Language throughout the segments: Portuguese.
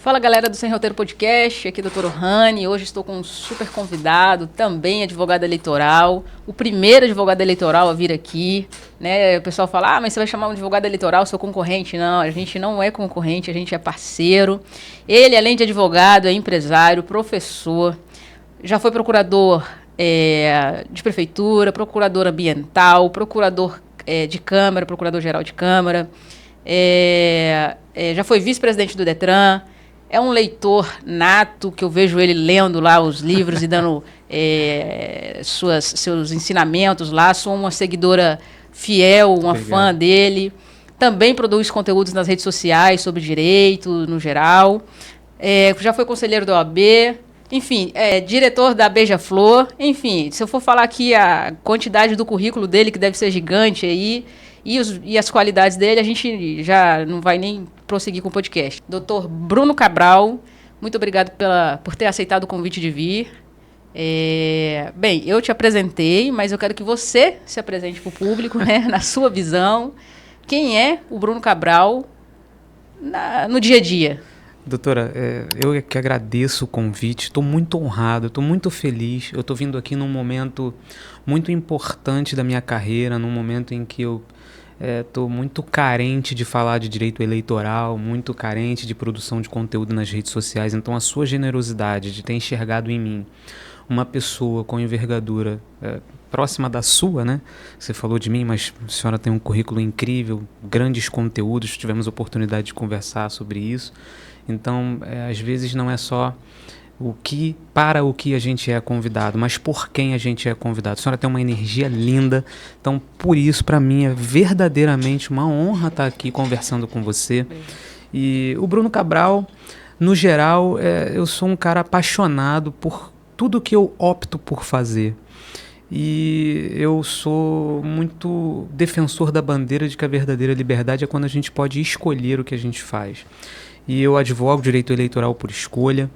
Fala galera do Sem Roteiro Podcast, aqui é o Dr. Rani. Hoje estou com um super convidado, também advogado eleitoral, o primeiro advogado eleitoral a vir aqui, né? O pessoal fala, mas você vai chamar um advogado eleitoral, seu concorrente? Não, a gente não é concorrente, a gente é parceiro. Ele, além de advogado, é empresário, professor, já foi procurador de prefeitura, procurador ambiental, procurador de Câmara, procurador-geral de Câmara, já foi vice-presidente do Detran. É um leitor nato, que eu vejo ele lendo lá os livros e dando seus ensinamentos lá. Sou uma seguidora fiel, uma fã dele. Também produz conteúdos nas redes sociais sobre direito, no geral. Já foi conselheiro da OAB. Enfim, diretor da Beija-Flor. Enfim, se eu for falar aqui a quantidade do currículo dele, que deve ser gigante aí, e as qualidades dele, a gente já não vai nem prosseguir com o podcast. Dr. Bruno Cabral, muito obrigado por ter aceitado o convite de vir. Bem, eu te apresentei, mas eu quero que você se apresente para o público, né, na sua visão. Quem é o Bruno Cabral no dia a dia? Doutora, eu que agradeço o convite, estou muito honrado, estou muito feliz. Eu estou vindo aqui num momento muito importante da minha carreira, num momento em que eu estou muito carente de falar de direito eleitoral, muito carente de produção de conteúdo nas redes sociais. Então a sua generosidade de ter enxergado em mim uma pessoa com envergadura próxima da sua, né? Você falou de mim, mas a senhora tem um currículo incrível, grandes conteúdos, tivemos oportunidade de conversar sobre isso. Então, às vezes não é só para o que a gente é convidado, mas por quem a gente é convidado. A senhora tem uma energia linda, então por isso, para mim, é verdadeiramente uma honra estar aqui conversando com você. E o Bruno Cabral, no geral, eu sou um cara apaixonado por tudo que eu opto por fazer. E eu sou muito defensor da bandeira de que a verdadeira liberdade é quando a gente pode escolher o que a gente faz. E eu advogo direito eleitoral por escolha,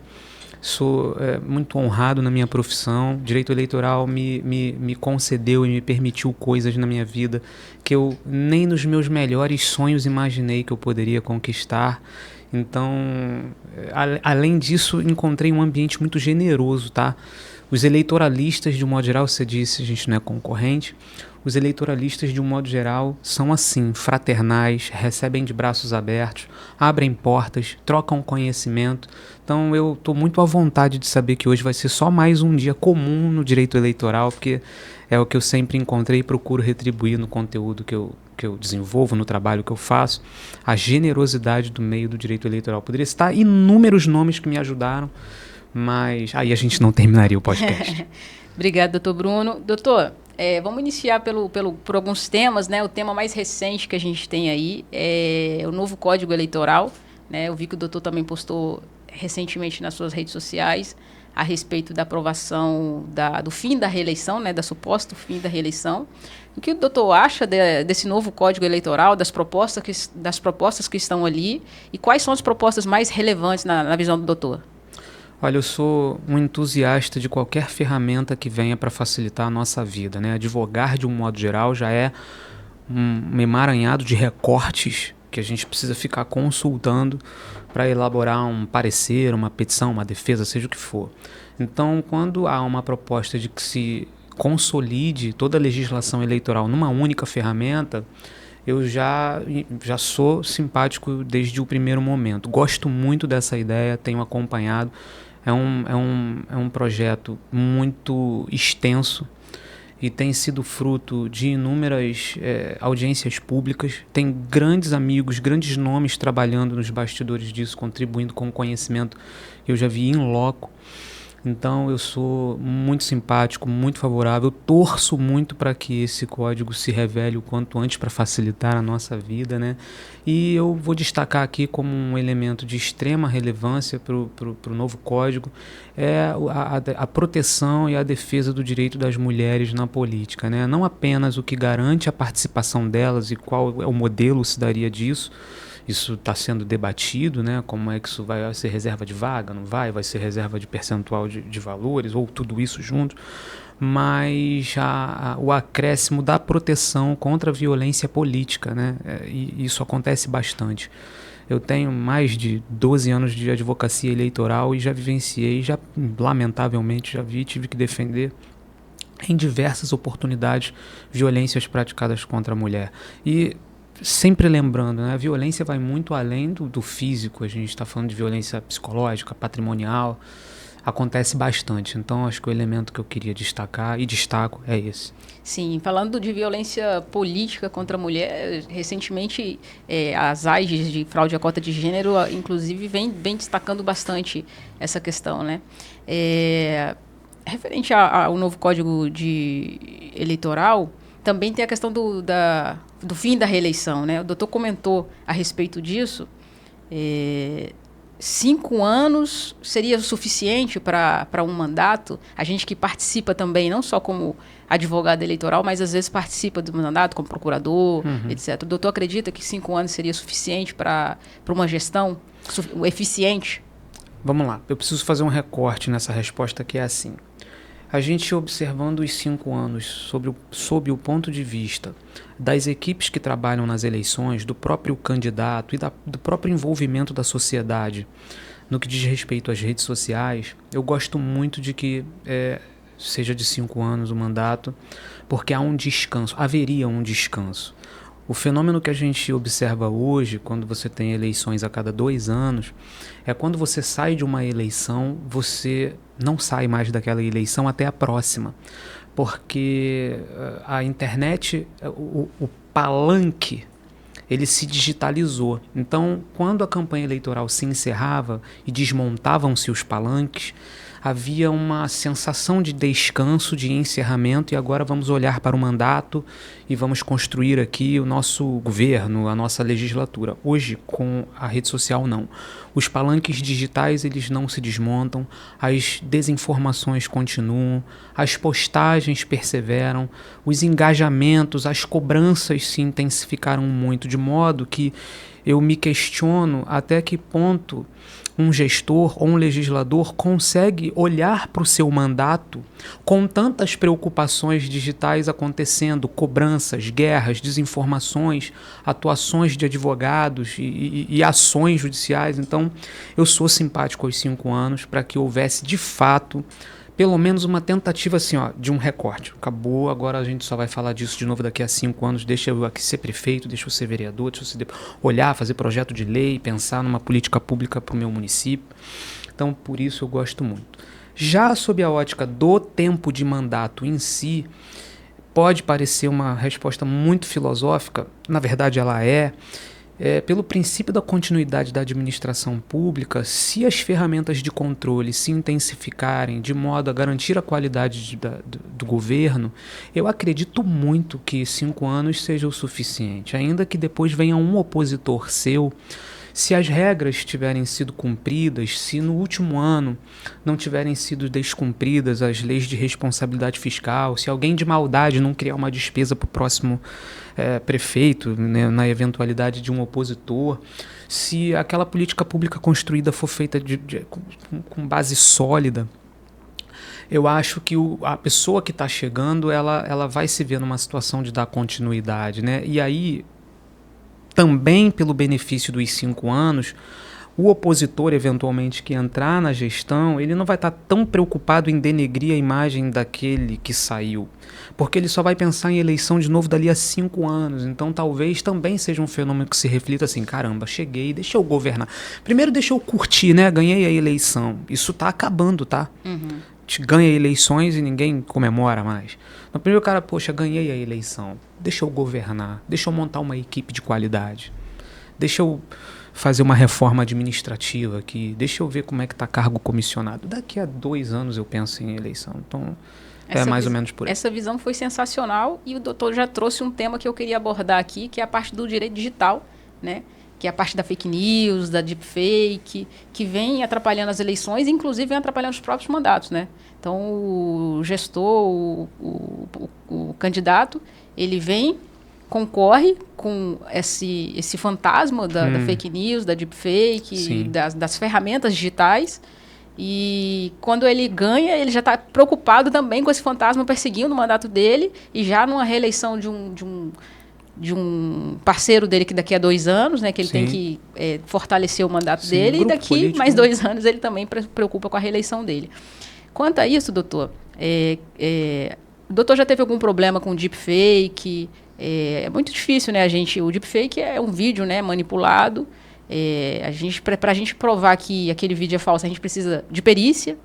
sou muito honrado na minha profissão. Direito eleitoral me concedeu e me permitiu coisas na minha vida que eu nem nos meus melhores sonhos imaginei que eu poderia conquistar. Então, além disso, encontrei um ambiente muito generoso, tá? Os eleitoralistas, de um modo geral, você disse, a gente não é concorrente, os eleitoralistas, de um modo geral, são assim, fraternais, recebem de braços abertos, abrem portas, trocam conhecimento. Então eu estou muito à vontade de saber que hoje vai ser só mais um dia comum no direito eleitoral, porque é o que eu sempre encontrei e procuro retribuir no conteúdo que eu desenvolvo, no trabalho que eu faço, a generosidade do meio do direito eleitoral. Poderia citar inúmeros nomes que me ajudaram, mas aí a gente não terminaria o podcast. Obrigado, doutor Bruno. Doutor, vamos iniciar por alguns temas, né? O tema mais recente que a gente tem aí é o novo Código Eleitoral, né? Eu vi que o doutor também postou recentemente nas suas redes sociais a respeito da aprovação do fim da reeleição, né? Da suposto fim da reeleição. O que o doutor acha desse novo Código Eleitoral, das propostas que estão ali, e quais são as propostas mais relevantes na visão do doutor? Olha, eu sou um entusiasta de qualquer ferramenta que venha para facilitar a nossa vida, né? Advogar, de um modo geral, já é um emaranhado de recortes que a gente precisa ficar consultando para elaborar um parecer, uma petição, uma defesa, seja o que for. Então, quando há uma proposta de que se consolide toda a legislação eleitoral numa única ferramenta, eu já sou simpático desde o primeiro momento. Gosto muito dessa ideia, tenho acompanhado. É um projeto muito extenso e tem sido fruto de inúmeras audiências públicas. Tem grandes amigos, grandes nomes trabalhando nos bastidores disso, contribuindo com o conhecimento que eu já vi in loco. Então eu sou muito simpático, muito favorável, torço muito para que esse código se revele o quanto antes para facilitar a nossa vida, né? E eu vou destacar aqui como um elemento de extrema relevância para o novo código a proteção e a defesa do direito das mulheres na política, né? Não apenas o que garante a participação delas e qual é o modelo se daria disso. Isso está sendo debatido, né? Como é que isso vai ser reserva de vaga, não vai? Vai ser reserva de percentual de valores, ou tudo isso junto. Mas o acréscimo da proteção contra a violência política, né? E isso acontece bastante. Eu tenho mais de 12 anos de advocacia eleitoral e já vivenciei, lamentavelmente, tive que defender em diversas oportunidades violências praticadas contra a mulher. E sempre lembrando, né, a violência vai muito além do físico, a gente está falando de violência psicológica, patrimonial, acontece bastante. Então, acho que o elemento que eu queria destacar, e destaco, é esse. Sim, falando de violência política contra a mulher, recentemente as AIGs de fraude à cota de gênero, inclusive, vem destacando bastante essa questão, né? Referente ao novo Código Eleitoral, também tem a questão do fim da reeleição, né? O doutor comentou a respeito disso. 5 anos seria o suficiente para um mandato? A gente que participa também, não só como advogado eleitoral, mas às vezes participa do mandato como procurador, etc. O doutor acredita que 5 anos seria suficiente para uma gestão eficiente? Vamos lá, eu preciso fazer um recorte nessa resposta que é assim. A gente observando os 5 anos sob o ponto de vista das equipes que trabalham nas eleições, do próprio candidato e do próprio envolvimento da sociedade no que diz respeito às redes sociais, eu gosto muito de que seja de 5 anos o mandato, porque haveria um descanso. O fenômeno que a gente observa hoje, quando você tem eleições a cada 2 anos, é quando você sai de uma eleição, você não sai mais daquela eleição até a próxima. Porque a internet, o palanque, ele se digitalizou. Então, quando a campanha eleitoral se encerrava e desmontavam-se os palanques, havia uma sensação de descanso, de encerramento, e agora vamos olhar para o mandato e vamos construir aqui o nosso governo, a nossa legislatura. Hoje, com a rede social, não. Os palanques digitais, eles não se desmontam, as desinformações continuam, as postagens perseveram, os engajamentos, as cobranças se intensificaram muito, de modo que eu me questiono até que ponto um gestor ou um legislador consegue olhar para o seu mandato com tantas preocupações digitais acontecendo, cobranças, guerras, desinformações, atuações de advogados e ações judiciais. Então, eu sou simpático aos 5 anos para que houvesse, de fato, pelo menos uma tentativa assim, de um recorte. Acabou, agora a gente só vai falar disso de novo daqui a 5 anos, deixa eu aqui ser prefeito, deixa eu ser vereador, deixa eu olhar, fazer projeto de lei, pensar numa política pública para o meu município. Então, por isso eu gosto muito. Já sob a ótica do tempo de mandato em si, pode parecer uma resposta muito filosófica, na verdade ela pelo princípio da continuidade da administração pública, se as ferramentas de controle se intensificarem de modo a garantir a qualidade do governo, eu acredito muito que 5 anos seja o suficiente, ainda que depois venha um opositor seu. Se as regras tiverem sido cumpridas, se no último ano não tiverem sido descumpridas as leis de responsabilidade fiscal, se alguém de maldade não criar uma despesa para o próximo prefeito, né, na eventualidade de um opositor, se aquela política pública construída for feita com base sólida, eu acho que a pessoa que está chegando, ela vai se ver numa situação de dar continuidade, né? E aí, também pelo benefício dos 5 anos, o opositor, eventualmente, que entrar na gestão, ele não vai estar tão preocupado em denegrir a imagem daquele que saiu, porque ele só vai pensar em eleição de novo dali a 5 anos. Então, talvez também seja um fenômeno que se reflita assim, caramba, cheguei, deixa eu governar. Primeiro, deixa eu curtir, né? Ganhei a eleição. Isso tá acabando, tá? A gente ganha eleições e ninguém comemora mais. No primeiro, cara, poxa, ganhei a eleição. Deixa eu governar. Deixa eu montar uma equipe de qualidade. Deixa eu fazer uma reforma administrativa aqui. Deixa eu ver como é que tá cargo comissionado. Daqui a 2 anos eu penso em eleição. Então, mais ou menos por aí. Essa visão foi sensacional e o doutor já trouxe um tema que eu queria abordar aqui, que é a parte do direito digital, né? Que é a parte da fake news, da deepfake, que vem atrapalhando as eleições e, inclusive, vem atrapalhando os próprios mandatos, né? Então, o gestor, o candidato, ele vem, concorre com esse fantasma da fake news, da deepfake, das ferramentas digitais. E quando ele ganha, ele já está preocupado também com esse fantasma perseguindo o mandato dele e já numa reeleição de de um parceiro dele que daqui a 2 anos, né, que ele tem que fortalecer o mandato dele, e daqui político, mais 2 anos ele também preocupa com a reeleição dele. Quanto a isso, doutor, o doutor já teve algum problema com deepfake? É muito difícil, né? O deepfake é um vídeo, né, manipulado. Para a gente provar que aquele vídeo é falso, a gente precisa de perícia,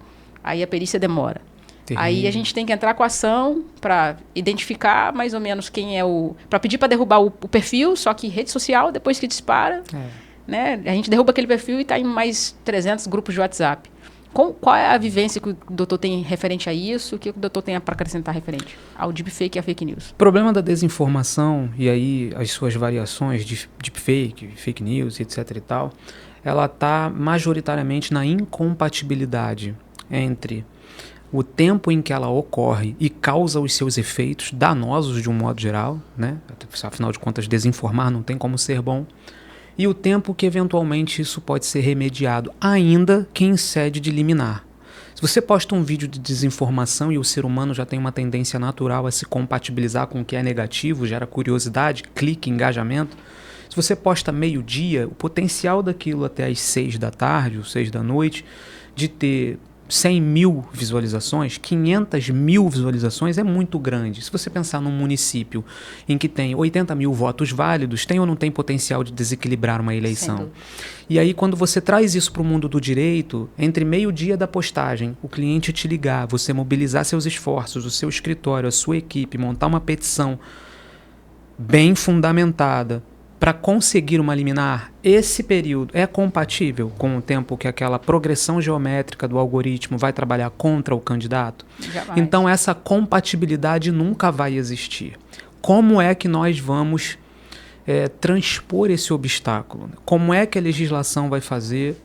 aí a perícia demora. Terrível. Aí a gente tem que entrar com a ação para identificar mais ou menos quem é para pedir para derrubar o perfil, só que rede social, depois que dispara, né, a gente derruba aquele perfil e está em mais 300 grupos de WhatsApp. Qual é a vivência que o doutor tem referente a isso? O que o doutor tem para acrescentar referente ao deepfake e à fake news? O problema da desinformação, e aí as suas variações de deepfake, fake news, etc. e tal, ela está majoritariamente na incompatibilidade entre o tempo em que ela ocorre e causa os seus efeitos danosos de um modo geral, né? Afinal de contas, desinformar não tem como ser bom. E o tempo que eventualmente isso pode ser remediado, ainda que em sede de liminar. Se você posta um vídeo de desinformação e o ser humano já tem uma tendência natural a se compatibilizar com o que é negativo, gera curiosidade, clique, engajamento. Se você posta meio-dia, o potencial daquilo até às 6 da tarde ou 6 da noite, de ter 100 mil visualizações, 500 mil visualizações é muito grande. Se você pensar num município em que tem 80 mil votos válidos, tem ou não tem potencial de desequilibrar uma eleição? E aí, quando você traz isso para o mundo do direito, entre meio-dia da postagem, o cliente te ligar, você mobilizar seus esforços, o seu escritório, a sua equipe, montar uma petição bem fundamentada, para conseguir uma liminar, esse período é compatível com o tempo que aquela progressão geométrica do algoritmo vai trabalhar contra o candidato? Jamais. Então, essa compatibilidade nunca vai existir. Como é que nós vamos transpor esse obstáculo? Como é que a legislação vai fazer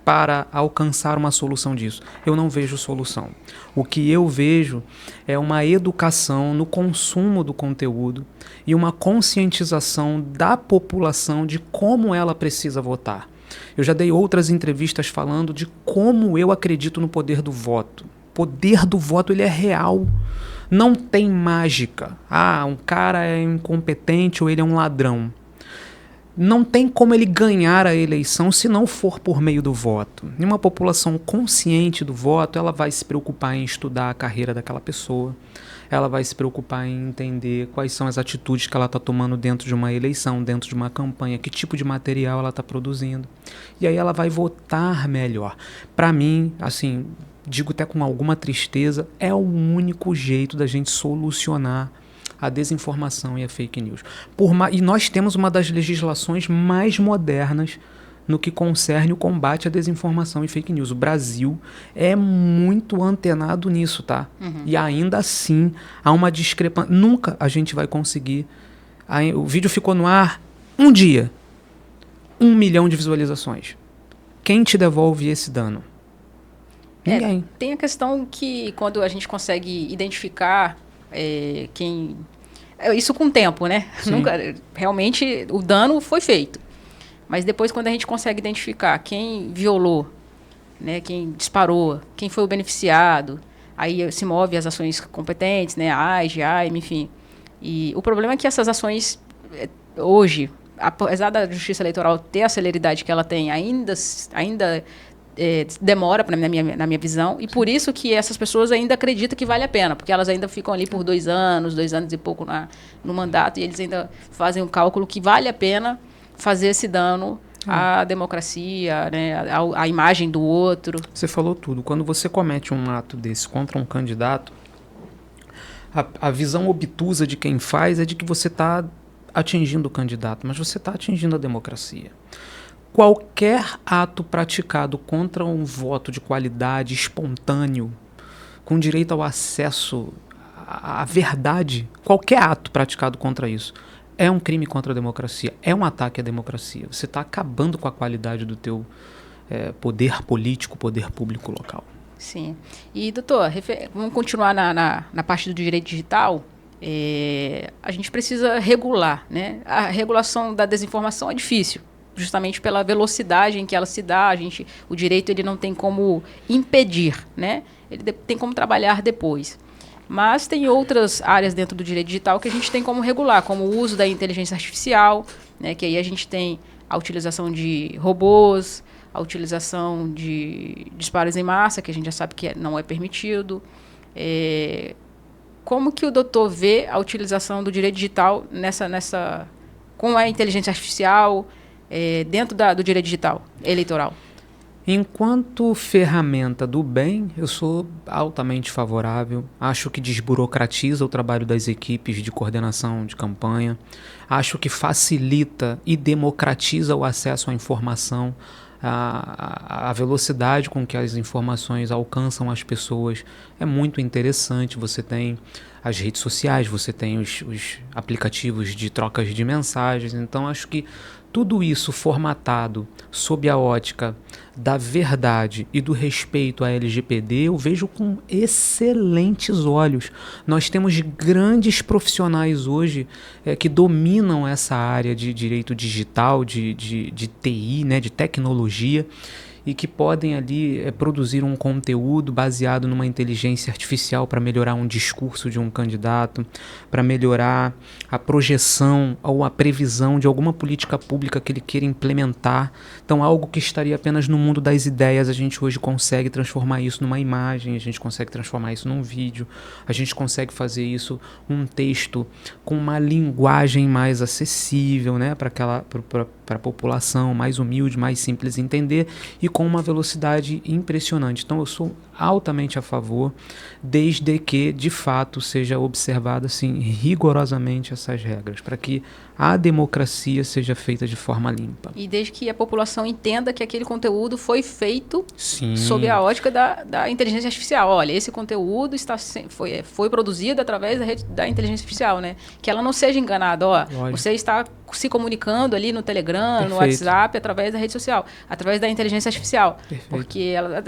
para alcançar uma solução disso? Eu não vejo solução. O que eu vejo é uma educação no consumo do conteúdo e uma conscientização da população de como ela precisa votar. Eu já dei outras entrevistas falando de como eu acredito no poder do voto. O poder do voto, ele é real. Não tem mágica. Um cara é incompetente ou ele é um ladrão. Não tem como ele ganhar a eleição se não for por meio do voto. E uma população consciente do voto, ela vai se preocupar em estudar a carreira daquela pessoa, ela vai se preocupar em entender quais são as atitudes que ela está tomando dentro de uma eleição, dentro de uma campanha, que tipo de material ela está produzindo. E aí ela vai votar melhor. Para mim, assim, digo até com alguma tristeza, é o único jeito da gente solucionar a desinformação e a fake news. E nós temos uma das legislações mais modernas no que concerne o combate à desinformação e fake news. O Brasil é muito antenado nisso, tá? E ainda assim há uma discrepância. Nunca a gente vai conseguir. O vídeo ficou no ar um dia. 1 milhão de visualizações. Quem te devolve esse dano? Ninguém. Tem a questão que quando a gente consegue identificar isso com o tempo, né? Realmente o dano foi feito. Mas depois, quando a gente consegue identificar quem violou, né, quem disparou, quem foi o beneficiado, aí se move as ações competentes, né, a AIGE, a AIME, enfim. E o problema é que essas ações, hoje, apesar da Justiça Eleitoral ter a celeridade que ela tem, ainda demora, na minha visão, e por isso que essas pessoas ainda acreditam que vale a pena, porque elas ainda ficam ali por 2 anos e pouco no mandato, e eles ainda fazem um cálculo que vale a pena fazer esse dano à democracia, né, à imagem do outro. Você falou tudo. Quando você comete um ato desse contra um candidato, a visão obtusa de quem faz é de que você está atingindo o candidato, mas você está atingindo a democracia. Qualquer ato praticado contra um voto de qualidade, espontâneo, com direito ao acesso à verdade, qualquer ato praticado contra isso é um crime contra a democracia, é um ataque à democracia. Você está acabando com a qualidade do teu poder político, poder público local. Sim. E, doutor, vamos continuar na parte do direito digital. A gente precisa regular, né? A regulação da desinformação é difícil, justamente pela velocidade em que ela se dá. O direito ele não tem como impedir, né? Ele tem como trabalhar depois. Mas tem outras áreas dentro do direito digital que a gente tem como regular, como o uso da inteligência artificial, né, que aí a gente tem a utilização de robôs, a utilização de disparos em massa, que a gente já sabe que não é permitido. Como que o doutor vê a utilização do direito digital com a inteligência artificial dentro do direito digital eleitoral? Enquanto ferramenta do bem, eu sou altamente favorável. Acho que desburocratiza o trabalho das equipes de coordenação de campanha. Acho que facilita e democratiza o acesso à informação. A velocidade com que as informações alcançam as pessoas é muito interessante. Você tem as redes sociais, você tem os aplicativos de trocas de mensagens. Então, acho que tudo isso formatado sob a ótica da verdade e do respeito à LGPD, eu vejo com excelentes olhos. Nós temos grandes profissionais hoje que dominam essa área de direito digital, de TI, né, de tecnologia, e que podem ali produzir um conteúdo baseado numa inteligência artificial para melhorar um discurso de um candidato, para melhorar a projeção ou a previsão de alguma política pública que ele queira implementar. Então, algo que estaria apenas no mundo das ideias, a gente hoje consegue transformar isso numa imagem, a gente consegue transformar isso num vídeo, a gente consegue fazer isso um texto com uma linguagem mais acessível, né, para a população mais humilde, mais simples de entender e com uma velocidade impressionante. Então, eu sou altamente a favor, desde que, de fato, seja observado assim, rigorosamente essas regras, para que a democracia seja feita de forma limpa. E desde que a população entenda que aquele conteúdo foi feito Sim. sob a ótica da inteligência artificial. Olha, esse conteúdo foi produzido através da inteligência artificial, né? Que ela não seja enganada. Ó, você está se comunicando ali no Telegram, Perfeito. No WhatsApp, através da rede social, através da inteligência artificial. Perfeito. Porque ela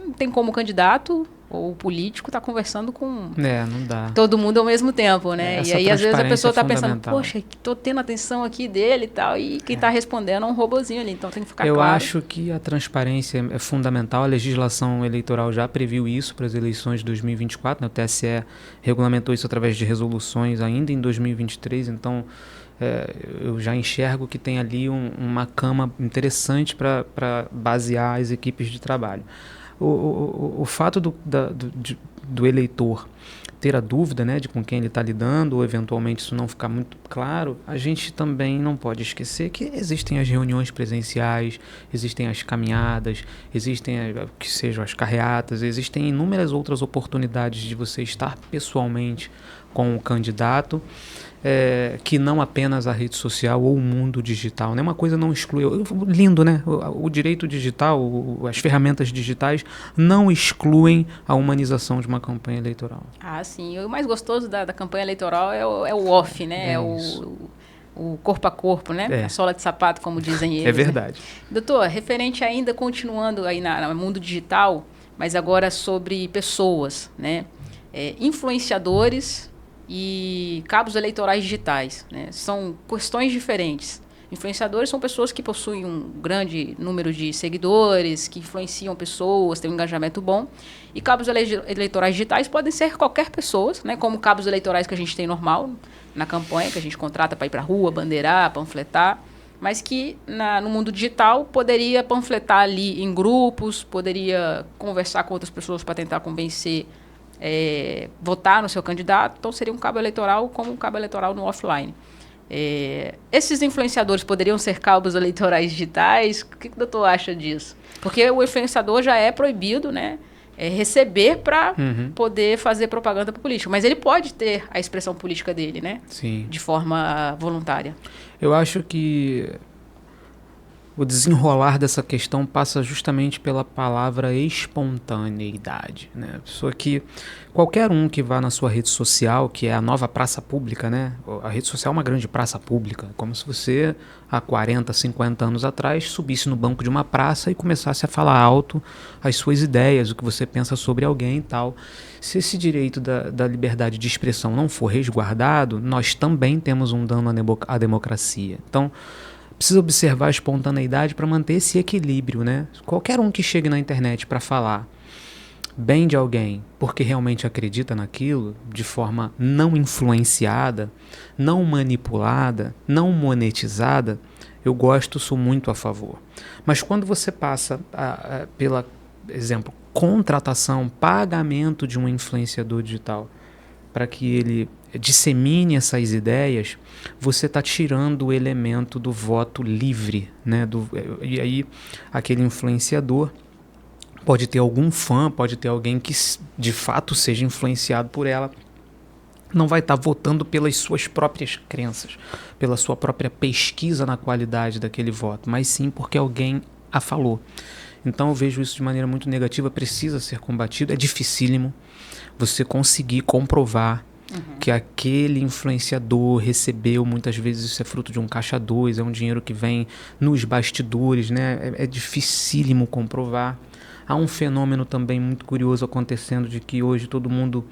não tem como candidato ou político tá conversando com não dá. todo mundo ao mesmo tempo, né? Essa e aí, às vezes, a pessoa tá pensando, fundamental. poxa, tô tendo atenção aqui dele e tal, e quem tá respondendo é um robozinho ali, então tem que ficar claro. Eu acho que a transparência é fundamental, a legislação eleitoral já previu isso para as eleições de 2024, né? O TSE regulamentou isso através de resoluções ainda em 2023, então eu já enxergo que tem ali uma cama interessante para basear as equipes de trabalho. O fato do eleitor ter a dúvida, né, de com quem ele está lidando, ou eventualmente isso não ficar muito claro, a gente também não pode esquecer que existem as reuniões presenciais, existem as caminhadas, existem que sejam as carreatas, existem inúmeras outras oportunidades de você estar pessoalmente com o candidato, que não apenas a rede social ou o mundo digital, né? Uma coisa não exclui. Lindo, né? O direito digital, as ferramentas digitais não excluem a humanização de uma campanha eleitoral. Ah, sim. O mais gostoso da campanha eleitoral é o off, né? O corpo a corpo, né? A sola de sapato, como dizem eles. É verdade. Né? Doutor, referente ainda, continuando aí no mundo digital, mas agora sobre pessoas, né? Influenciadores e cabos eleitorais digitais, né? São questões diferentes. Influenciadores são pessoas que possuem um grande número de seguidores, que influenciam pessoas, têm um engajamento bom. E cabos eleitorais digitais podem ser qualquer pessoa, né? Como cabos eleitorais que a gente tem normal na campanha, que a gente contrata para ir para a rua, bandeirar, panfletar, mas que no mundo digital poderia panfletar ali em grupos, poderia conversar com outras pessoas para tentar convencer votar no seu candidato, então seria um cabo eleitoral como um cabo eleitoral no offline. Esses influenciadores poderiam ser cabos eleitorais digitais? O que o doutor acha disso? Porque o influenciador já é proibido, né, receber para poder fazer propaganda política, mas ele pode ter a expressão política dele, né? Sim. De forma voluntária. Eu acho que o desenrolar dessa questão passa justamente pela palavra espontaneidade, né? A pessoa que, qualquer um que vá na sua rede social, que é a nova praça pública, né? A rede social é uma grande praça pública, como se você, há 40, 50 anos atrás, subisse no banco de uma praça e começasse a falar alto as suas ideias, o que você pensa sobre alguém e tal. Se esse direito da liberdade de expressão não for resguardado, nós também temos um dano à democracia. Então, precisa observar a espontaneidade para manter esse equilíbrio, né? Qualquer um que chegue na internet para falar bem de alguém porque realmente acredita naquilo, de forma não influenciada, não manipulada, não monetizada, eu gosto, sou muito a favor. Mas quando você passa pela, exemplo, contratação, pagamento de um influenciador digital para que ele dissemine essas ideias, você está tirando o elemento do voto livre, né? E aí aquele influenciador pode ter algum fã, pode ter alguém que de fato seja influenciado por ela, não vai estar votando pelas suas próprias crenças, pela sua própria pesquisa na qualidade daquele voto, mas sim porque alguém a falou. Então eu vejo isso de maneira muito negativa, precisa ser combatido, é dificílimo você conseguir comprovar que aquele influenciador recebeu, muitas vezes isso é fruto de um caixa 2, é um dinheiro que vem nos bastidores, né? É dificílimo comprovar. Há um fenômeno também muito curioso acontecendo de que hoje todo mundo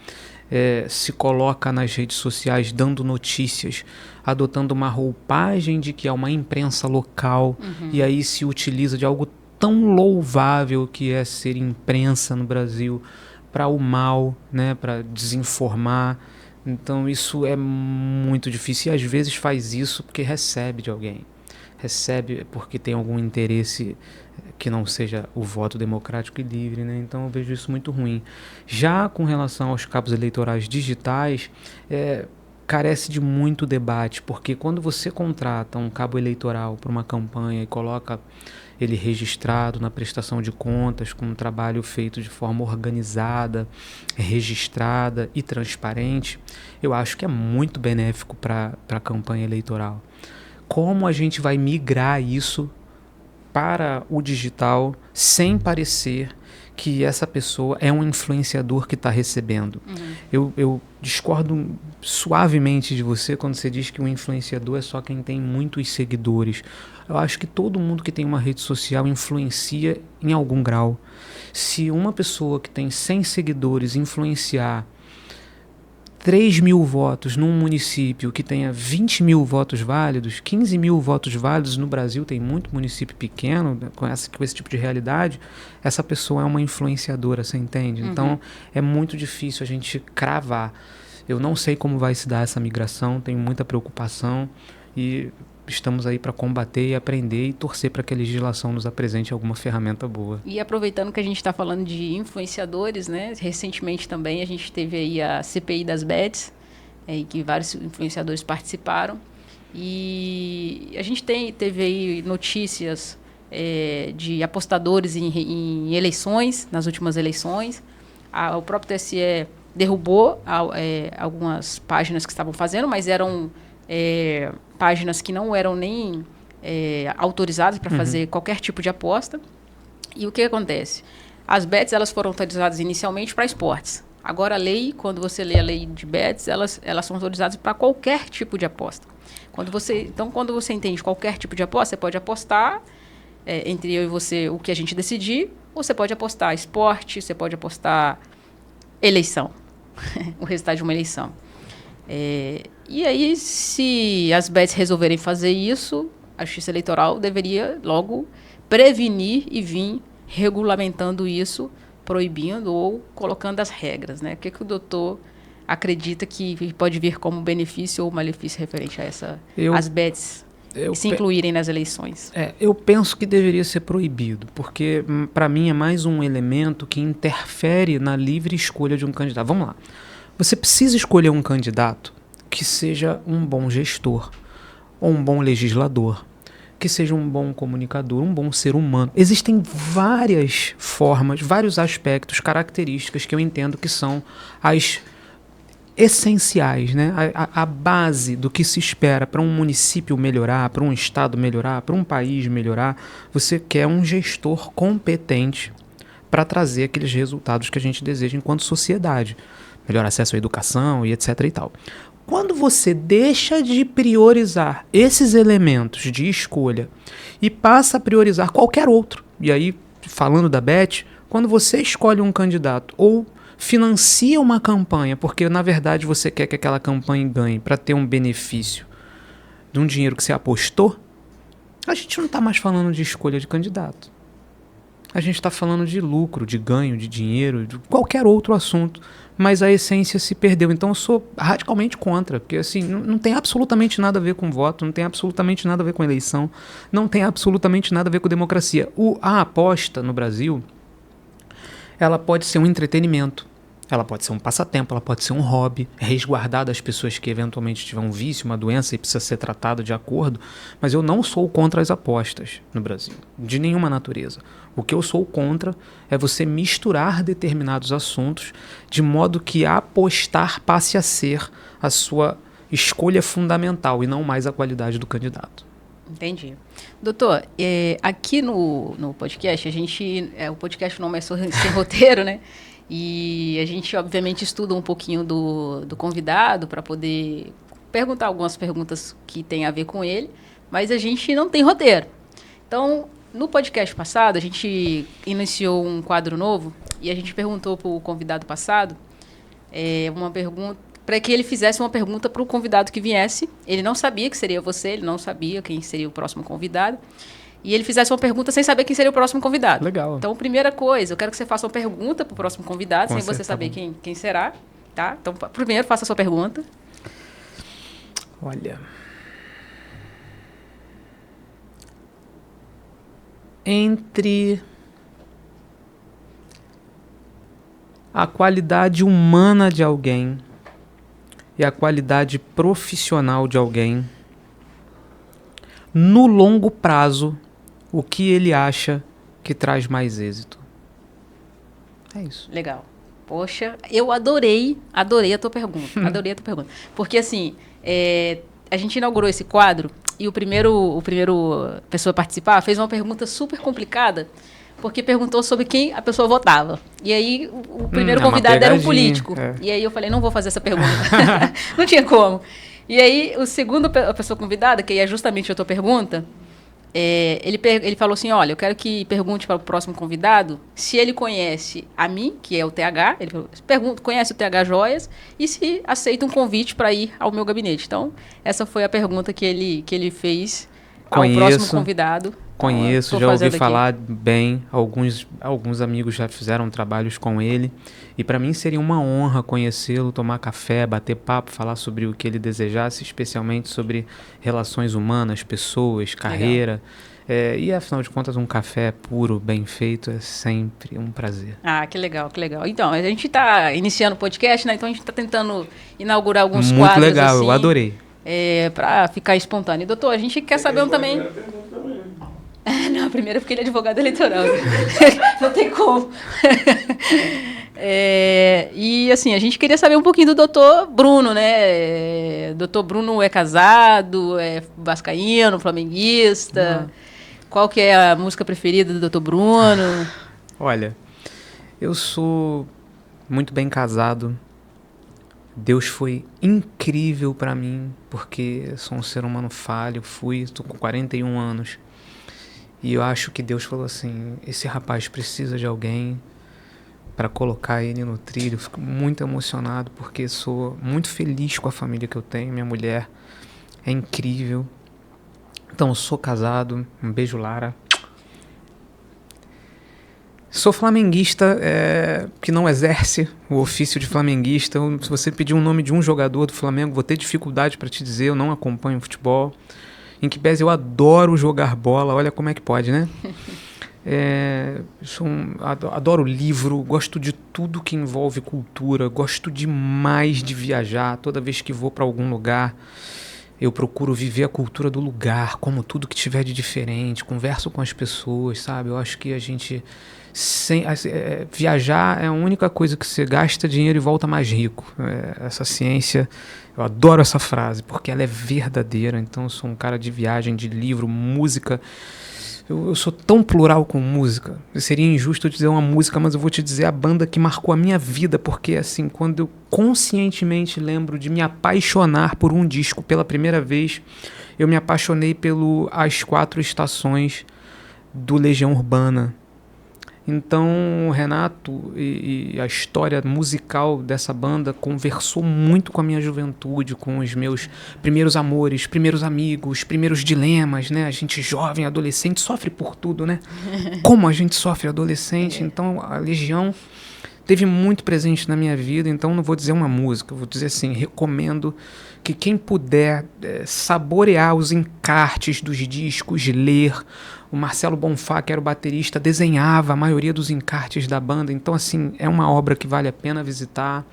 se coloca nas redes sociais dando notícias, adotando uma roupagem de que é uma imprensa local, e aí se utiliza de algo tão louvável que é ser imprensa no Brasil para o mal, né, para desinformar. Então isso é muito difícil e às vezes faz isso porque recebe de alguém. Recebe porque tem algum interesse que não seja o voto democrático e livre, né? Então eu vejo isso muito ruim. Já com relação aos cabos eleitorais digitais, carece de muito debate, porque quando você contrata um cabo eleitoral para uma campanha e coloca ele registrado na prestação de contas, com um trabalho feito de forma organizada, registrada e transparente, eu acho que é muito benéfico para a campanha eleitoral. Como a gente vai migrar isso para o digital sem parecer que essa pessoa é um influenciador que está recebendo? Eu discordo suavemente de você quando você diz que um influenciador é só quem tem muitos seguidores. Eu acho que todo mundo que tem uma rede social influencia em algum grau. Se uma pessoa que tem 100 seguidores influenciar 3.000 votos num município que tenha 20.000 votos válidos, 15.000 votos válidos, no Brasil tem muito município pequeno com esse tipo de realidade, essa pessoa é uma influenciadora, você entende? Então é muito difícil a gente cravar. Eu não sei como vai se dar essa migração, tenho muita preocupação e estamos aí para combater e aprender e torcer para que a legislação nos apresente alguma ferramenta boa. E aproveitando que a gente está falando de influenciadores, né? Recentemente também a gente teve aí a CPI das bets, em que vários influenciadores participaram. E a gente teve aí notícias de apostadores em eleições, nas últimas eleições. O próprio TSE derrubou algumas páginas que estavam fazendo, mas eram páginas que não eram nem autorizadas para fazer qualquer tipo de aposta. E o que acontece? As bets elas foram autorizadas inicialmente para esportes. Agora a lei, quando você lê a lei de bets, elas são autorizadas para qualquer tipo de aposta. Quando você entende qualquer tipo de aposta, você pode apostar entre eu e você o que a gente decidir, ou você pode apostar esporte, você pode apostar eleição, o resultado de uma eleição. E aí, se as bets resolverem fazer isso, a Justiça Eleitoral deveria logo prevenir e vir regulamentando isso, proibindo ou colocando as regras, né? O que o doutor acredita que pode vir como benefício ou malefício referente a as bets se incluírem nas eleições? Eu penso que deveria ser proibido, porque para mim é mais um elemento que interfere na livre escolha de um candidato. Vamos lá. Você precisa escolher um candidato que seja um bom gestor, ou um bom legislador, que seja um bom comunicador, um bom ser humano. Existem várias formas, vários aspectos, características que eu entendo que são as essenciais, né? A base do que se espera para um município melhorar, para um estado melhorar, para um país melhorar. Você quer um gestor competente para trazer aqueles resultados que a gente deseja enquanto sociedade. Melhor acesso à educação e etc. e tal. Quando você deixa de priorizar esses elementos de escolha e passa a priorizar qualquer outro, e aí, falando da Bet, quando você escolhe um candidato ou financia uma campanha, porque na verdade você quer que aquela campanha ganhe para ter um benefício de um dinheiro que você apostou, a gente não está mais falando de escolha de candidato. a gente está falando de lucro, de ganho, de dinheiro, de qualquer outro assunto, mas a essência se perdeu. Então eu sou radicalmente contra, porque assim, não tem absolutamente nada a ver com voto, não tem absolutamente nada a ver com eleição, não tem absolutamente nada a ver com democracia. A aposta no Brasil, ela pode ser um entretenimento, ela pode ser um passatempo, ela pode ser um hobby, resguardar das pessoas que eventualmente tiverem um vício, uma doença e precisa ser tratado de acordo, mas eu não sou contra as apostas no Brasil, de nenhuma natureza. O que eu sou contra é você misturar determinados assuntos de modo que apostar passe a ser a sua escolha fundamental e não mais a qualidade do candidato. Entendi. Doutor, aqui no podcast, o podcast não é só sem roteiro, né? E a gente, obviamente, estuda um pouquinho do convidado para poder perguntar algumas perguntas que têm a ver com ele, mas a gente não tem roteiro. Então, no podcast passado, a gente iniciou um quadro novo e a gente perguntou para o convidado passado uma pergunta, para que ele fizesse uma pergunta para o convidado que viesse. Ele não sabia que seria você, ele não sabia quem seria o próximo convidado. E ele fizesse uma pergunta sem saber quem seria o próximo convidado. Legal. Então, primeira coisa, eu quero que você faça uma pergunta para o próximo convidado, sem você saber quem será. Tá? Então, primeiro, faça a sua pergunta. Olha. Entre a qualidade humana de alguém e a qualidade profissional de alguém, no longo prazo, o que ele acha que traz mais êxito? É isso. Legal. Poxa, eu adorei a tua pergunta. Adorei a tua pergunta. Porque, assim, a gente inaugurou esse quadro e o primeiro pessoa a participar fez uma pergunta super complicada, porque perguntou sobre quem a pessoa votava. E aí, o primeiro convidado era um político. E aí eu falei, não vou fazer essa pergunta. Não tinha como. E aí, a pessoa convidada, que é justamente a tua pergunta, ele falou assim, olha, eu quero que pergunte para o próximo convidado se ele conhece a mim, que é o TH, ele conhece o TH Joias, e se aceita um convite para ir ao meu gabinete. Então, essa foi a pergunta que ele fez ao próximo convidado. Conheço, já ouvi falar bem, alguns amigos já fizeram trabalhos com ele, e para mim seria uma honra conhecê-lo, tomar café, bater papo, falar sobre o que ele desejasse, especialmente sobre relações humanas, pessoas, carreira. E afinal de contas, um café puro, bem feito, é sempre um prazer. Ah, que legal, que legal. Então, a gente está iniciando o podcast, né? Então a gente está tentando inaugurar alguns quadros. Muito legal, assim, eu adorei. Para ficar espontâneo. Doutor, a gente quer saber também... Não, primeiro porque ele é advogado eleitoral. Não tem como. E assim, a gente queria saber um pouquinho do doutor Bruno, né? Doutor Bruno é casado, é vascaíno, flamenguista. Qual que é a música preferida do doutor Bruno? Olha, eu sou muito bem casado. Deus foi incrível para mim, porque sou um ser humano falho, estou com 41 anos. E eu acho que Deus falou assim, esse rapaz precisa de alguém para colocar ele no trilho. Eu fico muito emocionado porque sou muito feliz com a família que eu tenho. Minha mulher é incrível. Então, eu sou casado. Um beijo, Lara. Sou flamenguista que não exerce o ofício de flamenguista. Se você pedir um nome de um jogador do Flamengo, vou ter dificuldade para te dizer. Eu não acompanho futebol. Em que pese eu adoro jogar bola, olha como é que pode, né? Adoro livro, gosto de tudo que envolve cultura, gosto demais de viajar. Toda vez que vou para algum lugar, eu procuro viver a cultura do lugar, como tudo que tiver de diferente, converso com as pessoas, sabe? Eu acho que a gente... viajar é a única coisa que você gasta dinheiro e volta mais rico. Essa ciência, eu adoro essa frase, porque ela é verdadeira. Então eu sou um cara de viagem, de livro, música. Eu sou tão plural com música. Seria injusto eu dizer uma música, mas eu vou te dizer a banda que marcou a minha vida, porque assim, quando eu conscientemente lembro de me apaixonar por um disco pela primeira vez, eu me apaixonei pelo As Quatro Estações do Legião Urbana. Então o Renato e a história musical dessa banda conversou muito com a minha juventude, com os meus primeiros amores, primeiros amigos, primeiros dilemas, né? A gente jovem, adolescente, sofre por tudo, né? Como a gente sofre adolescente. Então a Legião teve muito presente na minha vida, então não vou dizer uma música, vou dizer assim, recomendo que quem puder saborear os encartes dos discos, ler. O Marcelo Bonfá, que era o baterista, desenhava a maioria dos encartes da banda, então assim, é uma obra que vale a pena visitar.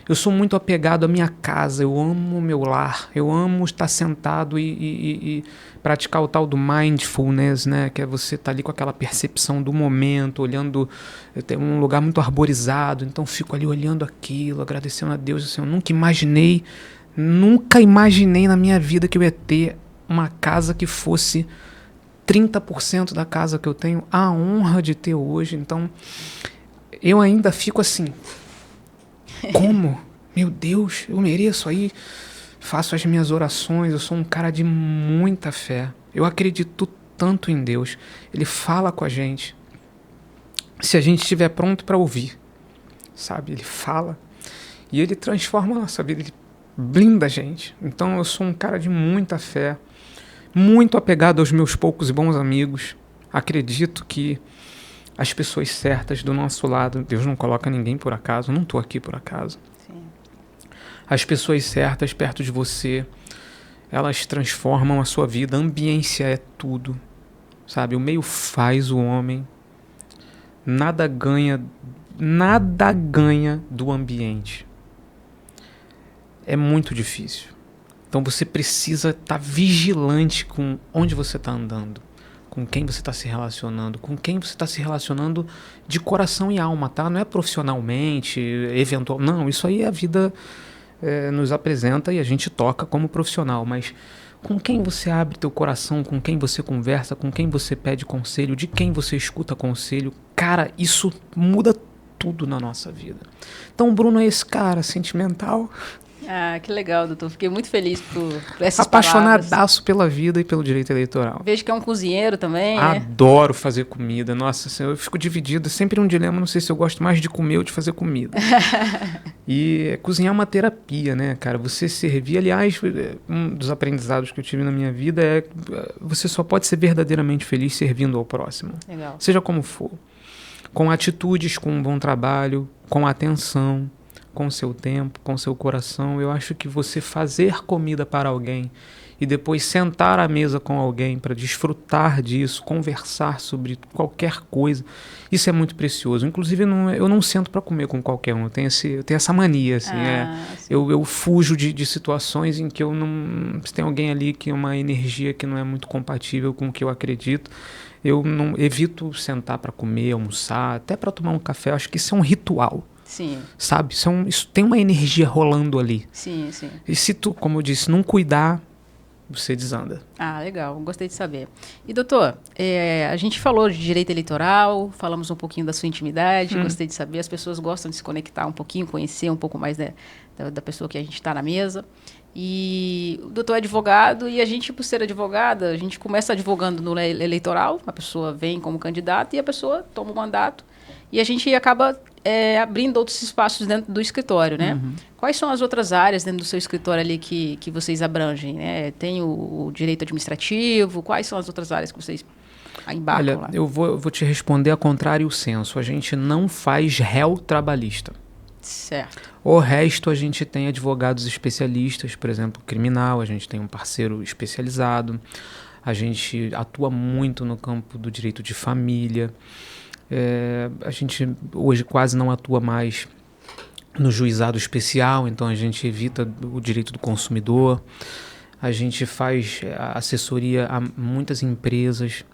Eu sou muito apegado à minha casa, eu amo o meu lar, eu amo estar sentado e praticar o tal do mindfulness, né? Que é você estar ali com aquela percepção do momento, olhando, tem um lugar muito arborizado, então fico ali olhando aquilo, agradecendo a Deus. Assim, eu nunca imaginei na minha vida que eu ia ter uma casa que fosse 30% da casa que eu tenho, a honra de ter hoje. Então, eu ainda fico assim, como? Meu Deus, eu mereço. Aí faço as minhas orações, eu sou um cara de muita fé. Eu acredito tanto em Deus. Ele fala com a gente. Se a gente estiver pronto para ouvir, sabe? Ele fala e ele transforma a nossa vida, ele blinda a gente. Então eu sou um cara de muita fé, muito apegado aos meus poucos e bons amigos. Acredito que as pessoas certas do nosso lado, Deus não coloca ninguém por acaso, eu não estou aqui por acaso. Sim. As pessoas certas perto de você, elas transformam a sua vida. A ambiência é tudo, sabe? O meio faz o homem. Nada ganha do ambiente. É muito difícil. Então você precisa estar vigilante com onde você está andando, com quem você está se relacionando, com quem você está se relacionando de coração e alma, tá? Não é profissionalmente, eventual. Não, isso aí a vida nos apresenta e a gente toca como profissional, mas com quem você abre teu coração, com quem você conversa, com quem você pede conselho, de quem você escuta conselho, cara, isso muda tudo na nossa vida. Então o Bruno é esse cara sentimental. Ah, que legal, doutor. Fiquei muito feliz por essas apaixonadaço palavras. pela vida e pelo direito eleitoral. Vejo que é um cozinheiro também, né? Adoro fazer comida. Nossa, eu fico dividido. É sempre um dilema, não sei se eu gosto mais de comer ou de fazer comida. E cozinhar é uma terapia, né, cara? Você servir, aliás, um dos aprendizados que eu tive na minha vida é você só pode ser verdadeiramente feliz servindo ao próximo. Legal. Seja como for. Com atitudes, com um bom trabalho, com atenção, com seu tempo, com seu coração. Eu acho que você fazer comida para alguém e depois sentar à mesa com alguém para desfrutar disso, conversar sobre qualquer coisa, isso é muito precioso. Inclusive, eu não sento para comer com qualquer um, eu tenho essa mania, assim, eu fujo de situações em que eu não... Se tem alguém ali que é uma energia que não é muito compatível com o que eu acredito, eu não evito sentar para comer, almoçar, até para tomar um café. Eu acho que isso é um ritual. Sim. Sabe? Isso tem uma energia rolando ali. Sim, sim. E se tu, como eu disse, não cuidar, você desanda. Ah, legal. Gostei de saber. E, doutor, a gente falou de direito eleitoral, falamos um pouquinho da sua intimidade, gostei de saber. As pessoas gostam de se conectar um pouquinho, conhecer um pouco mais da pessoa que a gente está na mesa. E o doutor é advogado, e a gente, por ser advogada, a gente começa advogando no eleitoral, a pessoa vem como candidata e a pessoa toma o mandato. E a gente acaba abrindo outros espaços dentro do escritório, né? Uhum. Quais são as outras áreas dentro do seu escritório ali que vocês abrangem, né? Tem o direito administrativo, quais são as outras áreas que vocês embarcam? Olha, lá? Eu vou te responder a contrário o senso. A gente não faz réu trabalhista. Certo. O resto a gente tem advogados especialistas, por exemplo, criminal, a gente tem um parceiro especializado, a gente atua muito no campo do direito de família. A gente hoje quase não atua mais no juizado especial, então a gente evita o direito do consumidor. A gente faz assessoria a muitas empresas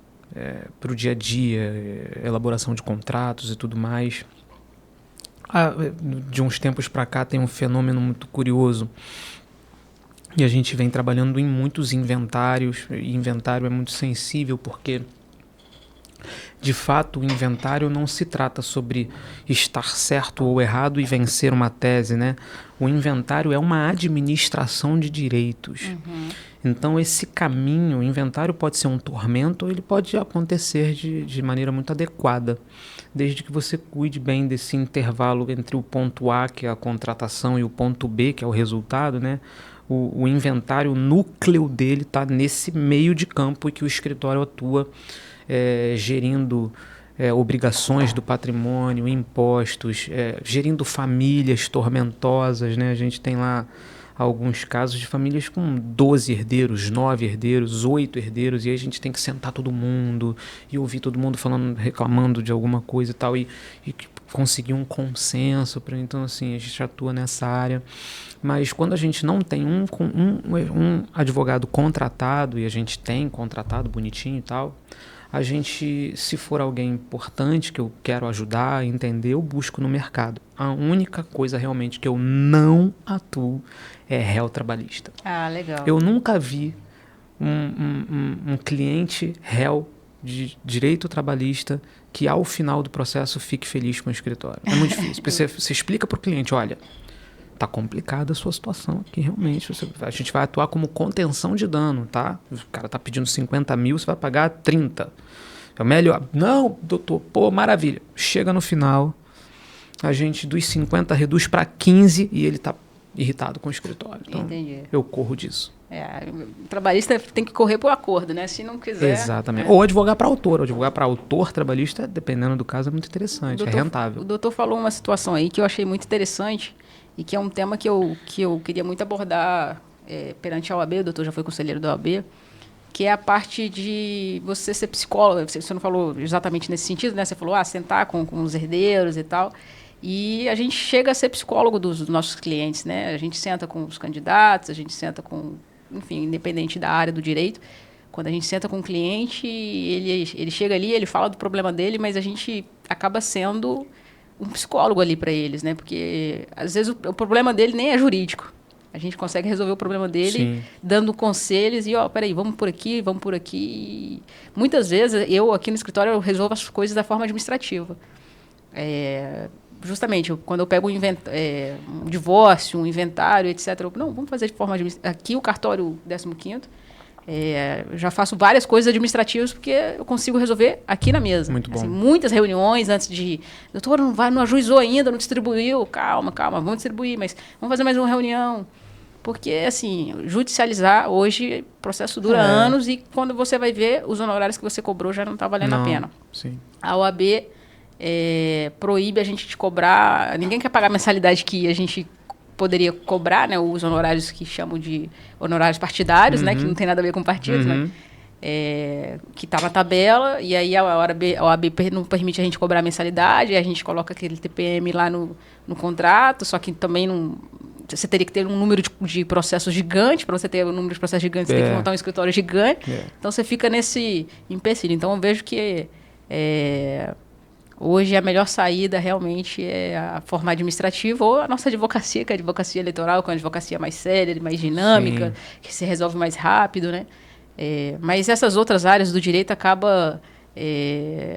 para o dia a dia, elaboração de contratos e tudo mais. De uns tempos para cá tem um fenômeno muito curioso e a gente vem trabalhando em muitos inventários, e inventário é muito sensível porque De fato, o inventário não se trata sobre estar certo ou errado e vencer uma tese, né? O inventário é uma administração de direitos. Então, esse caminho, o inventário pode ser um tormento ou ele pode acontecer de maneira muito adequada, desde que você cuide bem desse intervalo entre o ponto A, que é a contratação, e o ponto B, que é o resultado, né? O inventário, o núcleo dele está nesse meio de campo e que o escritório atua gerindo obrigações do patrimônio, impostos, gerindo famílias tormentosas, né? A gente tem lá alguns casos de famílias com 12 herdeiros, 9 herdeiros, 8 herdeiros, e aí a gente tem que sentar todo mundo e ouvir todo mundo falando, reclamando de alguma coisa e tal, e conseguir um consenso. Então, assim, a gente atua nessa área. Mas quando a gente não tem um advogado contratado, e a gente tem contratado bonitinho e tal, a gente, se for alguém importante que eu quero ajudar, entender, eu busco no mercado. A única coisa realmente que eu não atuo é réu trabalhista. Ah, legal. Eu nunca vi um cliente réu de direito trabalhista que ao final do processo fique feliz com o escritório. É muito difícil. Você explica para o cliente, olha, tá complicada a sua situação aqui, realmente. A gente vai atuar como contenção de dano, tá? O cara tá pedindo 50 mil, você vai pagar 30. É o melhor. Não, doutor, pô, maravilha. Chega no final, a gente dos 50 reduz para 15 e ele tá irritado com o escritório. Então, entendi. Eu corro disso. O trabalhista tem que correr por acordo, né? Se não quiser... Exatamente. Ou advogar para autor. Advogar para autor trabalhista, dependendo do caso, é muito interessante, é rentável. O doutor falou uma situação aí que eu achei muito interessante e que é um tema que eu queria muito abordar perante a OAB, o doutor já foi conselheiro da OAB, que é a parte de você ser psicólogo. Você não falou exatamente nesse sentido, né? Você falou, sentar com os herdeiros e tal. E a gente chega a ser psicólogo dos nossos clientes, né? A gente senta com os candidatos, a gente senta com, enfim, independente da área do direito. Quando a gente senta com o cliente, ele chega ali, ele fala do problema dele, mas a gente acaba sendo um psicólogo ali para eles, né? Porque às vezes o problema dele nem é jurídico. A gente consegue resolver o problema dele, sim, dando conselhos e, peraí, vamos por aqui, vamos por aqui. Muitas vezes, eu aqui no escritório, eu resolvo as coisas da forma administrativa. Justamente, quando eu pego um divórcio, um inventário, etc. Não, vamos fazer de forma administrativa. Aqui o cartório 15º, já faço várias coisas administrativas porque eu consigo resolver aqui na mesa. Muito bom. Assim, muitas reuniões antes de... Doutor, não ajuizou ainda, não distribuiu. Calma, vamos distribuir, mas vamos fazer mais uma reunião. Porque, assim, judicializar hoje, o processo dura anos e quando você vai ver, os honorários que você cobrou já não está valendo a pena. Sim. A OAB proíbe a gente de cobrar... Ninguém quer pagar a mensalidade que a gente poderia cobrar, né? Os honorários que chamam de honorários partidários, né? Que não tem nada a ver com partidos, né? Que está na tabela, e aí a OAB não permite a gente cobrar a mensalidade, a gente coloca aquele TPM lá no contrato, só que também não... Você teria que ter um número de processos gigante. Para você ter um número de processos gigante, você tem que montar um escritório gigante. Então, você fica nesse empecilho. Então, eu vejo que hoje a melhor saída realmente é a forma administrativa ou a nossa advocacia, que é a advocacia eleitoral, que é uma advocacia mais séria, mais dinâmica, que se resolve mais rápido, né? Mas essas outras áreas do direito acabam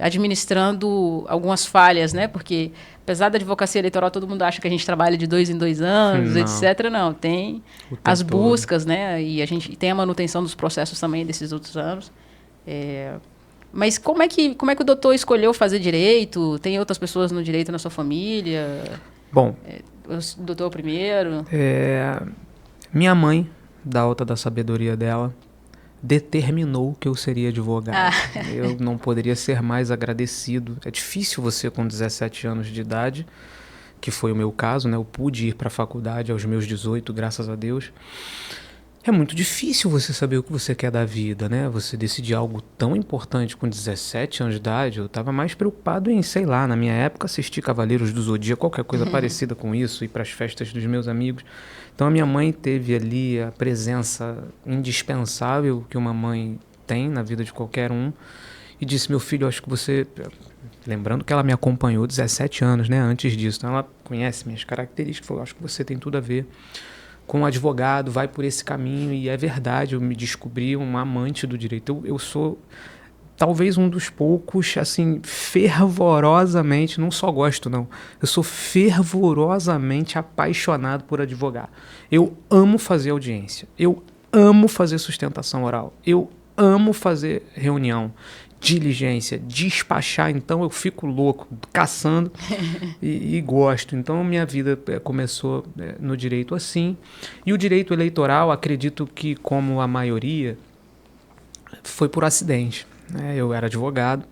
administrando algumas falhas, né? Porque, apesar da advocacia eleitoral, todo mundo acha que a gente trabalha de 2 em 2 anos, etc. Não, tem as buscas, né? E a gente tem a manutenção dos processos também desses outros anos. Mas como é que o doutor escolheu fazer direito? Tem outras pessoas no direito na sua família? Bom... o doutor primeiro? Minha mãe, da alta da sabedoria dela, determinou que eu seria advogado. Eu não poderia ser mais agradecido. É difícil você, com 17 anos de idade, que foi o meu caso, né? Eu pude ir para a faculdade aos meus 18, graças a Deus. É muito difícil você saber o que você quer da vida, né? Você decidir algo tão importante com 17 anos de idade. Eu estava mais preocupado em, sei lá, na minha época, assistir Cavaleiros do Zodíaco, qualquer coisa parecida com isso, ir para as festas dos meus amigos. Então, a minha mãe teve ali a presença indispensável que uma mãe tem na vida de qualquer um e disse, meu filho, acho que você... Lembrando que ela me acompanhou 17 anos, né, antes disso. Então, ela conhece minhas características, falou, acho que você tem tudo a ver com um advogado, vai por esse caminho. E é verdade, eu me descobri um amante do direito. Eu sou talvez um dos poucos, assim, fervorosamente, não só gosto não, eu sou fervorosamente apaixonado por advogar. Eu amo fazer audiência, eu amo fazer sustentação oral, eu amo fazer reunião, diligência, despachar, então eu fico louco, caçando e gosto. Então minha vida começou no direito assim, e o direito eleitoral, acredito que como a maioria, foi por acidente. Eu era advogado,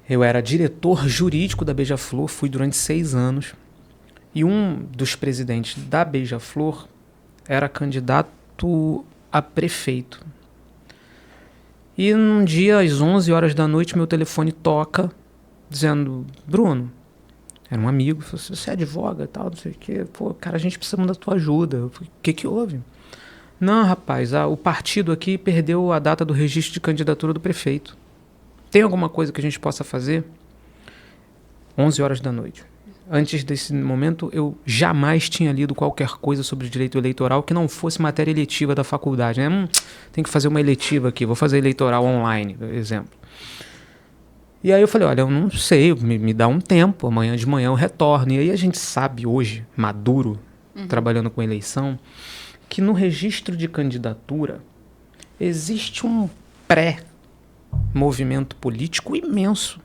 eu era diretor jurídico da Beija-Flor, fui durante 6 anos, e um dos presidentes da Beija-Flor era candidato a prefeito. E num dia, às 11 horas da noite, meu telefone toca, dizendo: Bruno, era um amigo, falou assim, você advoga e tal, não sei o quê, pô, cara, a gente precisa da tua ajuda. Eu falei, o que houve? Não, rapaz, o partido aqui perdeu a data do registro de candidatura do prefeito. Tem alguma coisa que a gente possa fazer? 11 horas da noite. Antes desse momento, eu jamais tinha lido qualquer coisa sobre direito eleitoral que não fosse matéria eletiva da faculdade, né? Tem que fazer uma eletiva aqui, vou fazer eleitoral online, por exemplo. E aí eu falei, olha, eu não sei, me dá um tempo, amanhã de manhã eu retorno. E aí a gente sabe hoje, maduro, trabalhando com eleição, que no registro de candidatura existe um pré-movimento político imenso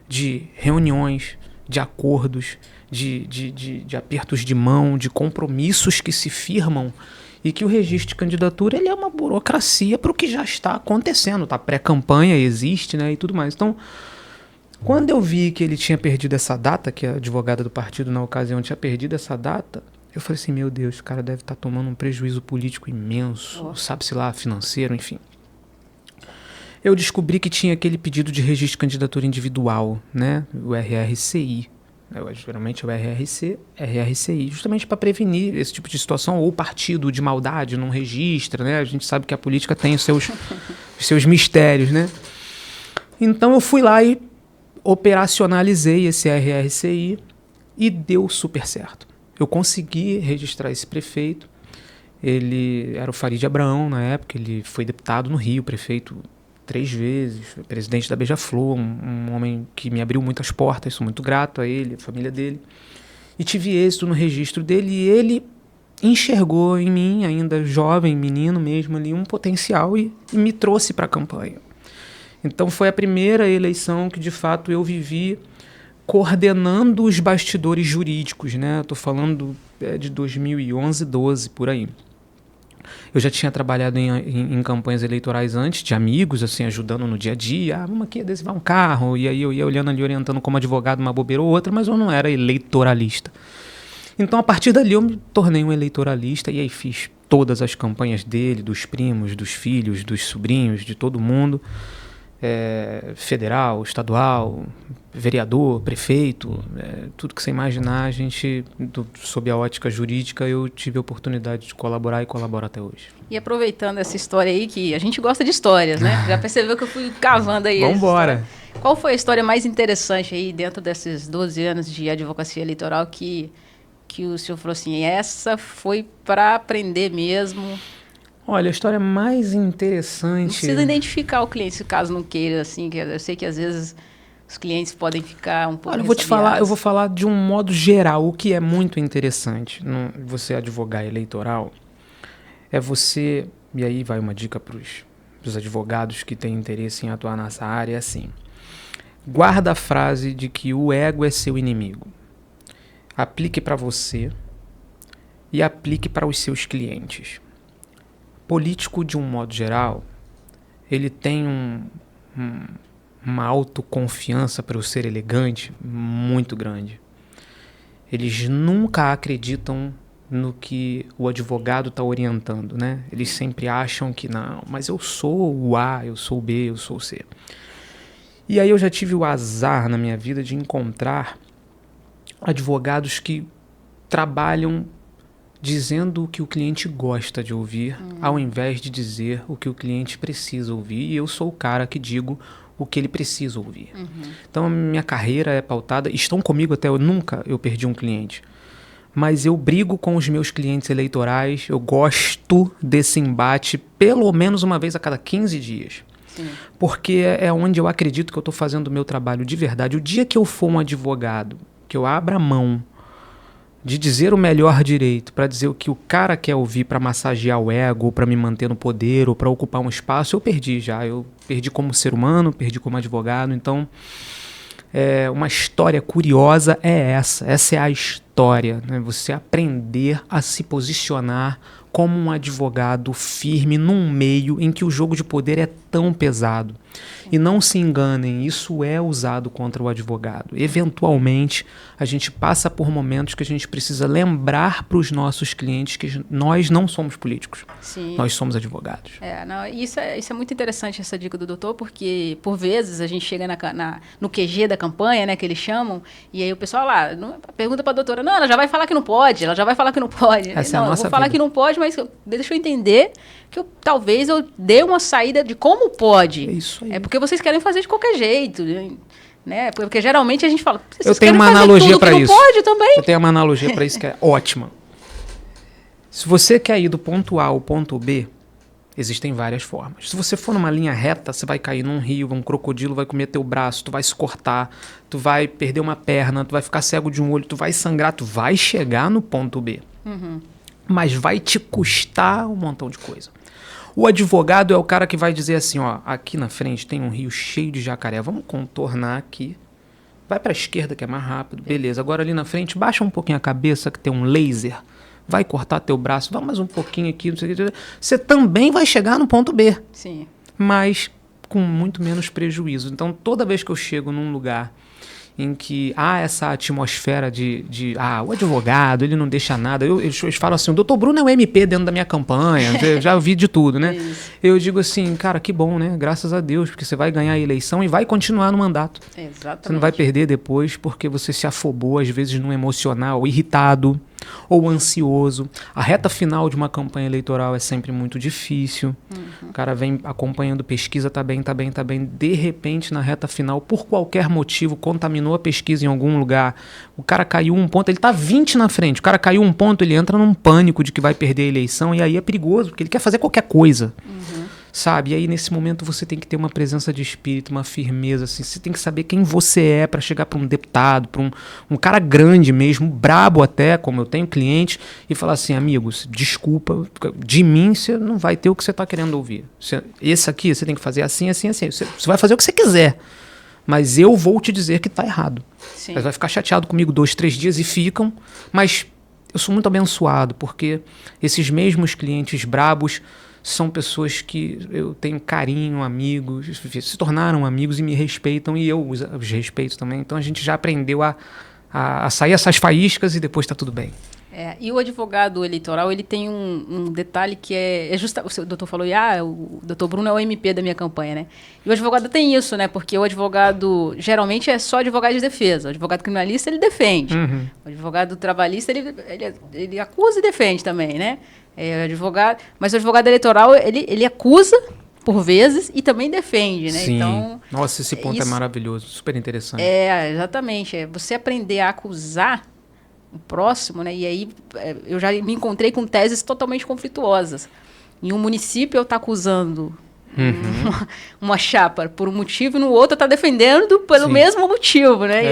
de reuniões, de acordos, de apertos de mão, de compromissos que se firmam, e que o registro de candidatura ele é uma burocracia para o que já está acontecendo, tá? Pré-campanha existe, né, e tudo mais. Então, quando eu vi que ele tinha perdido essa data, que a advogada do partido na ocasião tinha perdido essa data, eu falei assim, meu Deus, o cara deve estar tomando um prejuízo político imenso, sabe-se lá, financeiro, enfim. Eu descobri que tinha aquele pedido de registro de candidatura individual, né? O RRCI. Geralmente é o RRCI, justamente para prevenir esse tipo de situação, ou partido de maldade não registra, né? A gente sabe que a política tem os seus mistérios, né? Então eu fui lá e operacionalizei esse RRCI e deu super certo. Eu consegui registrar esse prefeito. Ele era o Farid Abraão na época, ele foi deputado no Rio, prefeito 3 vezes, presidente da Beija-Flor, um homem que me abriu muitas portas, sou muito grato a ele, a família dele. E tive êxito no registro dele, e ele enxergou em mim, ainda jovem, menino mesmo ali, um potencial e me trouxe para a campanha. Então foi a primeira eleição que de fato eu vivi coordenando os bastidores jurídicos, né? Estou falando de 2011, 12, por aí. Eu já tinha trabalhado em campanhas eleitorais antes, de amigos, assim, ajudando no dia a dia. Vamos aqui adesivar um carro. E aí eu ia olhando ali, orientando como advogado uma bobeira ou outra, mas eu não era eleitoralista. Então, a partir dali, eu me tornei um eleitoralista e aí fiz todas as campanhas dele, dos primos, dos filhos, dos sobrinhos, de todo mundo. Federal, estadual, vereador, prefeito, tudo que você imaginar, a gente, sob a ótica jurídica, eu tive a oportunidade de colaborar e colaboro até hoje. E aproveitando essa história aí, que a gente gosta de histórias, né? Já percebeu que eu fui cavando aí. Vambora! Qual foi a história mais interessante aí dentro desses 12 anos de advocacia eleitoral que o senhor falou assim, essa foi para aprender mesmo? Olha, a história mais interessante... Não precisa identificar o cliente, se caso não queira, assim, que eu sei que às vezes os clientes podem ficar um pouco... Olha, eu vou falar de um modo geral, o que é muito interessante no você advogar eleitoral, é você, e aí vai uma dica para os advogados que têm interesse em atuar nessa área, é assim, guarda a frase de que o ego é seu inimigo. Aplique para você e aplique para os seus clientes. Político, de um modo geral, ele tem uma autoconfiança para eu ser elegante muito grande. Eles nunca acreditam no que o advogado está orientando, né? Eles sempre acham que não, mas eu sou o A, eu sou o B, eu sou o C. E aí eu já tive o azar na minha vida de encontrar advogados que trabalham dizendo o que o cliente gosta de ouvir, ao invés de dizer o que o cliente precisa ouvir. E eu sou o cara que digo o que ele precisa ouvir. Então, a minha carreira é pautada... Estão comigo até... Nunca eu perdi um cliente. Mas eu brigo com os meus clientes eleitorais. Eu gosto desse embate pelo menos uma vez a cada 15 dias. Sim. Porque é onde eu acredito que eu estou fazendo o meu trabalho de verdade. O dia que eu for um advogado, que eu abra mão de dizer o melhor direito, para dizer o que o cara quer ouvir, para massagear o ego, ou para me manter no poder, ou para ocupar um espaço, eu perdi já. Eu perdi como ser humano, perdi como advogado. Então, uma história curiosa é essa. Essa é a história, né? Você aprender a se posicionar como um advogado firme num meio em que o jogo de poder é tão pesado. E não se enganem, isso é usado contra o advogado. Eventualmente, a gente passa por momentos que a gente precisa lembrar para os nossos clientes que nós não somos políticos. Sim. Nós somos advogados. Isso é muito interessante, essa dica do doutor, porque, por vezes, a gente chega no QG da campanha, né, que eles chamam, e aí o pessoal lá pergunta para a doutora, não, ela já vai falar que não pode, ela já vai falar que não pode. Essa não, é a nossa eu vou falar vida. que não pode, mas deixa eu entender que talvez eu dê uma saída de como pode. É isso aí. É porque vocês querem fazer de qualquer jeito, né? Porque geralmente a gente fala, eu tenho uma analogia para isso. Não pode também. Eu tenho uma analogia para isso que é ótima. Se você quer ir do ponto A ao ponto B, existem várias formas. Se você for numa linha reta, você vai cair num rio, um crocodilo vai comer teu braço, tu vai se cortar, tu vai perder uma perna, tu vai ficar cego de um olho, tu vai sangrar, tu vai chegar no ponto B. Uhum. Mas vai te custar um montão de coisa. O advogado é o cara que vai dizer assim, ó, aqui na frente tem um rio cheio de jacaré, vamos contornar aqui. Vai para a esquerda que é mais rápido, beleza. Agora ali na frente, baixa um pouquinho a cabeça que tem um laser, vai cortar teu braço, vai mais um pouquinho aqui, não sei o que. Você também vai chegar no ponto B. Sim. Mas com muito menos prejuízo. Então, toda vez que eu chego num lugar em que há essa atmosfera o advogado, ele não deixa nada. Eles falam assim, o doutor Bruno é o MP dentro da minha campanha, eu já ouvi de tudo, né? Eu digo assim, cara, que bom, né? Graças a Deus, porque você vai ganhar a eleição e vai continuar no mandato. Exatamente. Você não vai perder depois porque você se afobou, às vezes, num emocional, irritado ou ansioso. A reta final de uma campanha eleitoral é sempre muito difícil. O cara vem acompanhando pesquisa, tá bem. De repente, na reta final, por qualquer motivo, contaminou a pesquisa em algum lugar. O cara caiu um ponto, ele tá 20 na frente. O cara caiu um ponto, ele entra num pânico de que vai perder a eleição e aí é perigoso, porque ele quer fazer qualquer coisa. Sabe? E aí, nesse momento, você tem que ter uma presença de espírito, uma firmeza, assim. Você tem que saber quem você é para chegar para um deputado, para um cara grande mesmo, brabo até, como eu tenho cliente, e falar assim, amigos, desculpa, de mim você não vai ter o que você está querendo ouvir. Esse aqui, você tem que fazer assim. Você vai fazer o que você quiser, mas eu vou te dizer que está errado. Sim. Você vai ficar chateado comigo 2, 3 dias e ficam, mas eu sou muito abençoado, porque esses mesmos clientes brabos são pessoas que eu tenho carinho, amigos, se tornaram amigos e me respeitam e eu os respeito também. Então a gente já aprendeu a sair essas faíscas e depois está tudo bem. E o advogado eleitoral, ele tem um detalhe que o doutor falou, o doutor Bruno é o MP da minha campanha, né? E o advogado tem isso, né? Porque o advogado, geralmente, é só advogado de defesa. O advogado criminalista, ele defende. O advogado trabalhista, ele acusa e defende também, né? Mas o advogado eleitoral, ele acusa, por vezes, e também defende, né? Sim. Então, nossa, esse ponto é maravilhoso, super interessante. Exatamente. Você aprender a acusar o próximo, né? E aí eu já me encontrei com teses totalmente conflituosas. Em um município eu estou acusando uma chapa por um motivo e no outro está defendendo pelo mesmo motivo, né?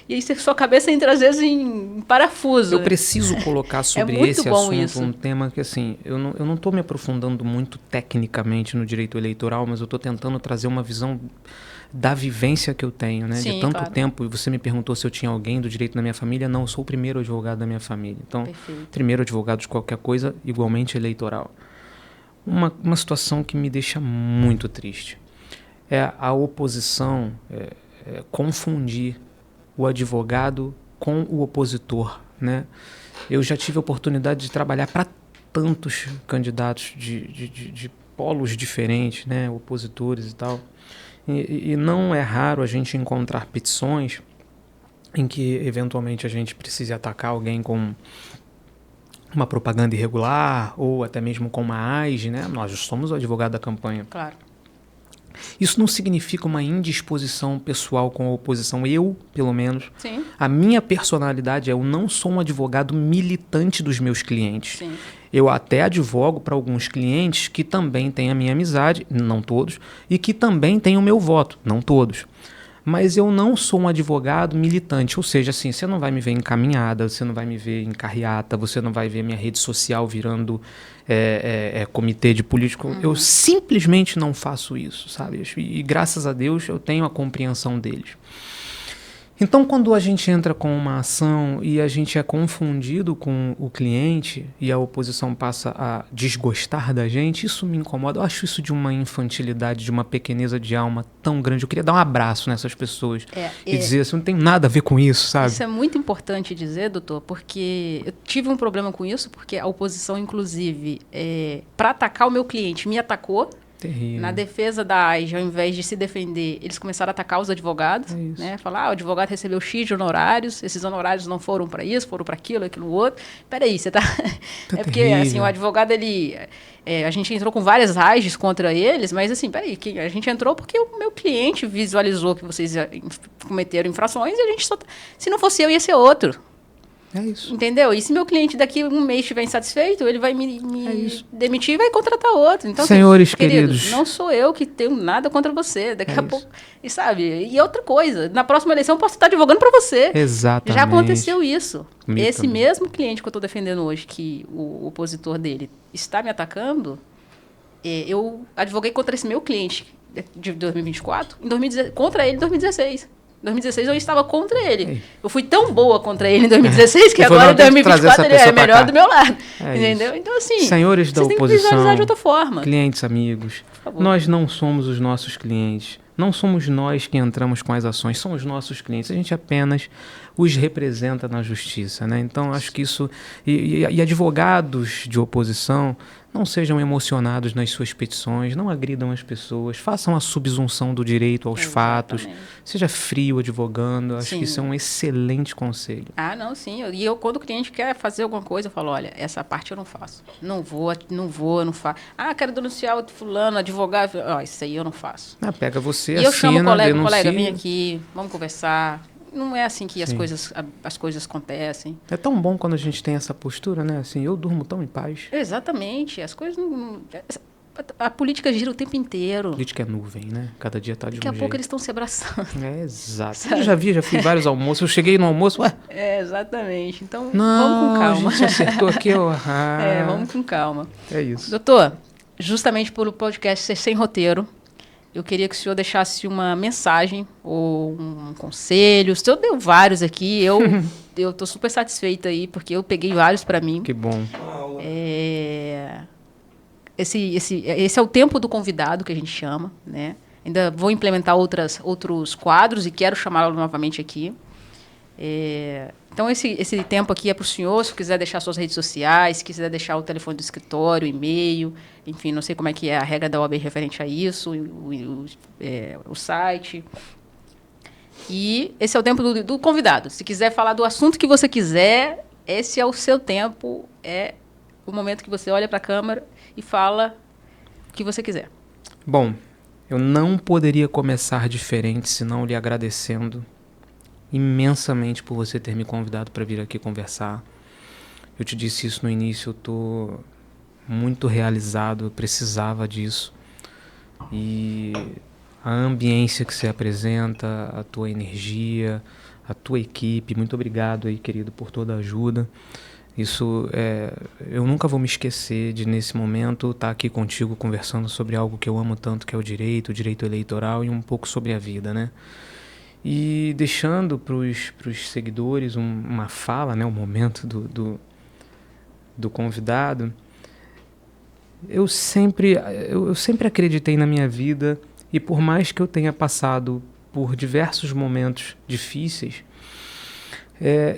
E aí sua cabeça entra às vezes em parafuso. Eu preciso colocar sobre esse assunto um tema que assim, eu não estou me aprofundando muito tecnicamente no direito eleitoral, mas eu estou tentando trazer uma visão da vivência que eu tenho, né? Sim, de tanto claro. tempo. E você me perguntou se eu tinha alguém do direito na minha família. Não, eu sou o primeiro advogado da minha família. Então, Perfeito. Primeiro advogado de qualquer coisa, igualmente eleitoral. Uma situação que me deixa muito triste é a oposição confundir o advogado com o opositor, né? Eu já tive a oportunidade de trabalhar para tantos candidatos de polos diferentes, né? Opositores e tal. E não é raro a gente encontrar petições em que, eventualmente, a gente precise atacar alguém com uma propaganda irregular ou até mesmo com uma AIGE, né? Nós somos o advogado da campanha. Claro. Isso não significa uma indisposição pessoal com a oposição. Eu, pelo menos, Sim. a minha personalidade eu não sou um advogado militante dos meus clientes. Sim. Eu até advogo para alguns clientes que também têm a minha amizade, não todos, e que também têm o meu voto, não todos. Mas eu não sou um advogado militante, ou seja, assim, você não vai me ver em caminhada, você não vai me ver em carreata, você não vai ver minha rede social virando comitê de político. Eu simplesmente não faço isso, sabe? E graças a Deus eu tenho a compreensão deles. Então, quando a gente entra com uma ação e a gente é confundido com o cliente e a oposição passa a desgostar da gente, isso me incomoda. Eu acho isso de uma infantilidade, de uma pequeneza de alma tão grande. Eu queria dar um abraço nessas pessoas e dizer assim, não tem nada a ver com isso, sabe? Isso é muito importante dizer, doutor, porque eu tive um problema com isso, porque a oposição, inclusive, para atacar o meu cliente, me atacou. Terrível. Na defesa da AIJ, ao invés de se defender, eles começaram a atacar os advogados, né? Falar, o advogado recebeu X de honorários, esses honorários não foram para isso, foram para aquilo, aquilo outro. Peraí, você tá... É porque, assim, o advogado, ele... a gente entrou com várias AIJs contra eles, mas, assim, peraí, a gente entrou porque o meu cliente visualizou que vocês cometeram infrações e a gente só... Se não fosse eu, ia ser outro. É isso. Entendeu? E se meu cliente daqui um mês estiver insatisfeito, ele vai me demitir e vai contratar outro. Então, senhores queridos, não sou eu que tenho nada contra você. Daqui a pouco, e sabe? E outra coisa, na próxima eleição eu posso estar advogando para você. Exatamente. Já aconteceu isso. Esse também. mesmo cliente que eu estou defendendo hoje, que o opositor dele está me atacando, eu advoguei contra esse meu cliente de 2024, contra ele em 2016. Em 2016 eu estava contra ele. Eu fui tão boa contra ele em 2016 que agora em 2024 ele é melhor do meu lado. Entendeu? Isso. Então, assim, senhores da vocês têm que oposição, visualizar de outra forma. clientes, amigos, nós não somos os nossos clientes. Não somos nós que entramos com as ações, são os nossos clientes. A gente apenas os representa na justiça, né? Então, acho que isso... E advogados de oposição, não sejam emocionados nas suas petições, não agridam as pessoas, façam a subsunção do direito aos fatos, seja frio advogando. Acho que isso é um excelente conselho. Ah, não, sim. E eu, quando o cliente quer fazer alguma coisa, eu falo, olha, essa parte eu não faço. Não faço. Ah, quero denunciar o fulano, advogado. Isso aí eu não faço. Pega você, e eu chamo o colega, denuncia. Vem aqui, vamos conversar. Não é assim que as coisas acontecem. É tão bom quando a gente tem essa postura, né? Assim, eu durmo tão em paz. Exatamente. As coisas não... A política gira o tempo inteiro. A política é nuvem, né? Cada dia tá de um jeito. Daqui a pouco eles estão se abraçando. Exato. Eu já fiz vários almoços. Eu cheguei no almoço, exatamente. Então, não, vamos com calma. A gente acertou aqui, vamos com calma. É isso. Doutor, justamente pelo podcast ser sem roteiro, eu queria que o senhor deixasse uma mensagem ou um conselho. O senhor deu vários aqui. Eu estou super satisfeita aí, porque eu peguei vários para mim. Que bom. Esse é o tempo do convidado, que a gente chama, né? Ainda vou implementar outros quadros e quero chamá-lo novamente aqui. Então, esse tempo aqui é para o senhor, se quiser deixar suas redes sociais, se quiser deixar o telefone do escritório, o e-mail, enfim, não sei como é que é a regra da OAB referente a isso, o site. E esse é o tempo do convidado. Se quiser falar do assunto que você quiser, esse é o seu tempo, é o momento que você olha para a câmera e fala o que você quiser. Bom, eu não poderia começar diferente senão lhe agradecendo imensamente por você ter me convidado para vir aqui conversar. Eu te disse isso no início, eu estou muito realizado, eu precisava disso. E a ambiência que você apresenta, a tua energia, a tua equipe, muito obrigado aí, querido, por toda a ajuda. Isso, eu nunca vou me esquecer de, nesse momento, estar aqui contigo conversando sobre algo que eu amo tanto, que é o direito eleitoral e um pouco sobre a vida, né? E deixando para os seguidores uma fala, né, um momento do convidado, eu sempre acreditei na minha vida, e por mais que eu tenha passado por diversos momentos difíceis,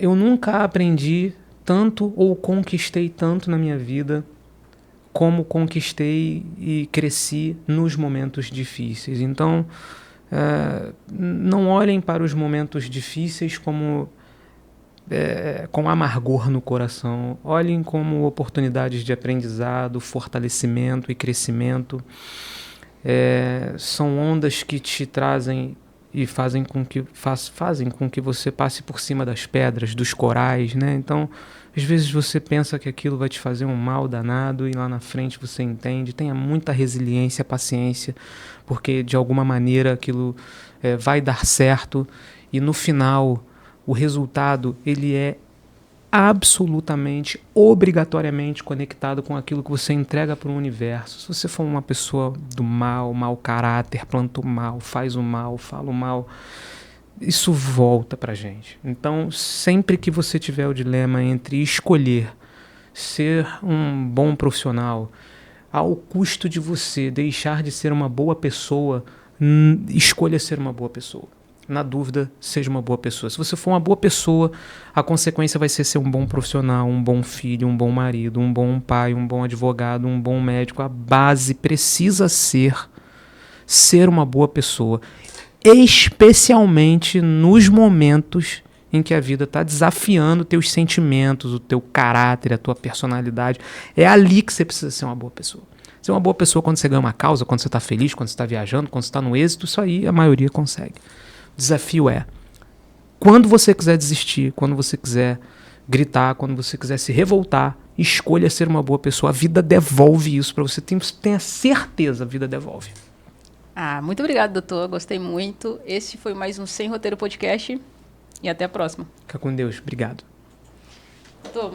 eu nunca aprendi tanto ou conquistei tanto na minha vida como conquistei e cresci nos momentos difíceis. Então, não olhem para os momentos difíceis como com amargor no coração. Olhem como oportunidades de aprendizado, fortalecimento e crescimento. São ondas que te trazem e fazem com que você passe por cima das pedras, dos corais, né? Então, às vezes você pensa que aquilo vai te fazer um mal danado e lá na frente você entende. Tenha muita resiliência, paciência, porque de alguma maneira aquilo vai dar certo e no final o resultado ele é absolutamente, obrigatoriamente conectado com aquilo que você entrega para o universo. Se você for uma pessoa do mal, mau caráter, planta o mal, faz o mal, fala o mal, isso volta para a gente. Então, sempre que você tiver o dilema entre escolher ser um bom profissional ao custo de você deixar de ser uma boa pessoa, escolha ser uma boa pessoa. Na dúvida, seja uma boa pessoa. Se você for uma boa pessoa, a consequência vai ser um bom profissional, um bom filho, um bom marido, um bom pai, um bom advogado, um bom médico. A base precisa ser uma boa pessoa, especialmente nos momentos em que a vida está desafiando teus sentimentos, o teu caráter, a tua personalidade. É ali que você precisa ser uma boa pessoa. Ser uma boa pessoa quando você ganha uma causa, quando você está feliz, quando você está viajando, quando você está no êxito, isso aí a maioria consegue. O desafio é, quando você quiser desistir, quando você quiser gritar, quando você quiser se revoltar, escolha ser uma boa pessoa. A vida devolve isso para você. Tenha certeza, a vida devolve. Muito obrigado, doutor. Gostei muito. Esse foi mais um Sem Roteiro Podcast e até a próxima. Fica com Deus. Obrigado. Doutor,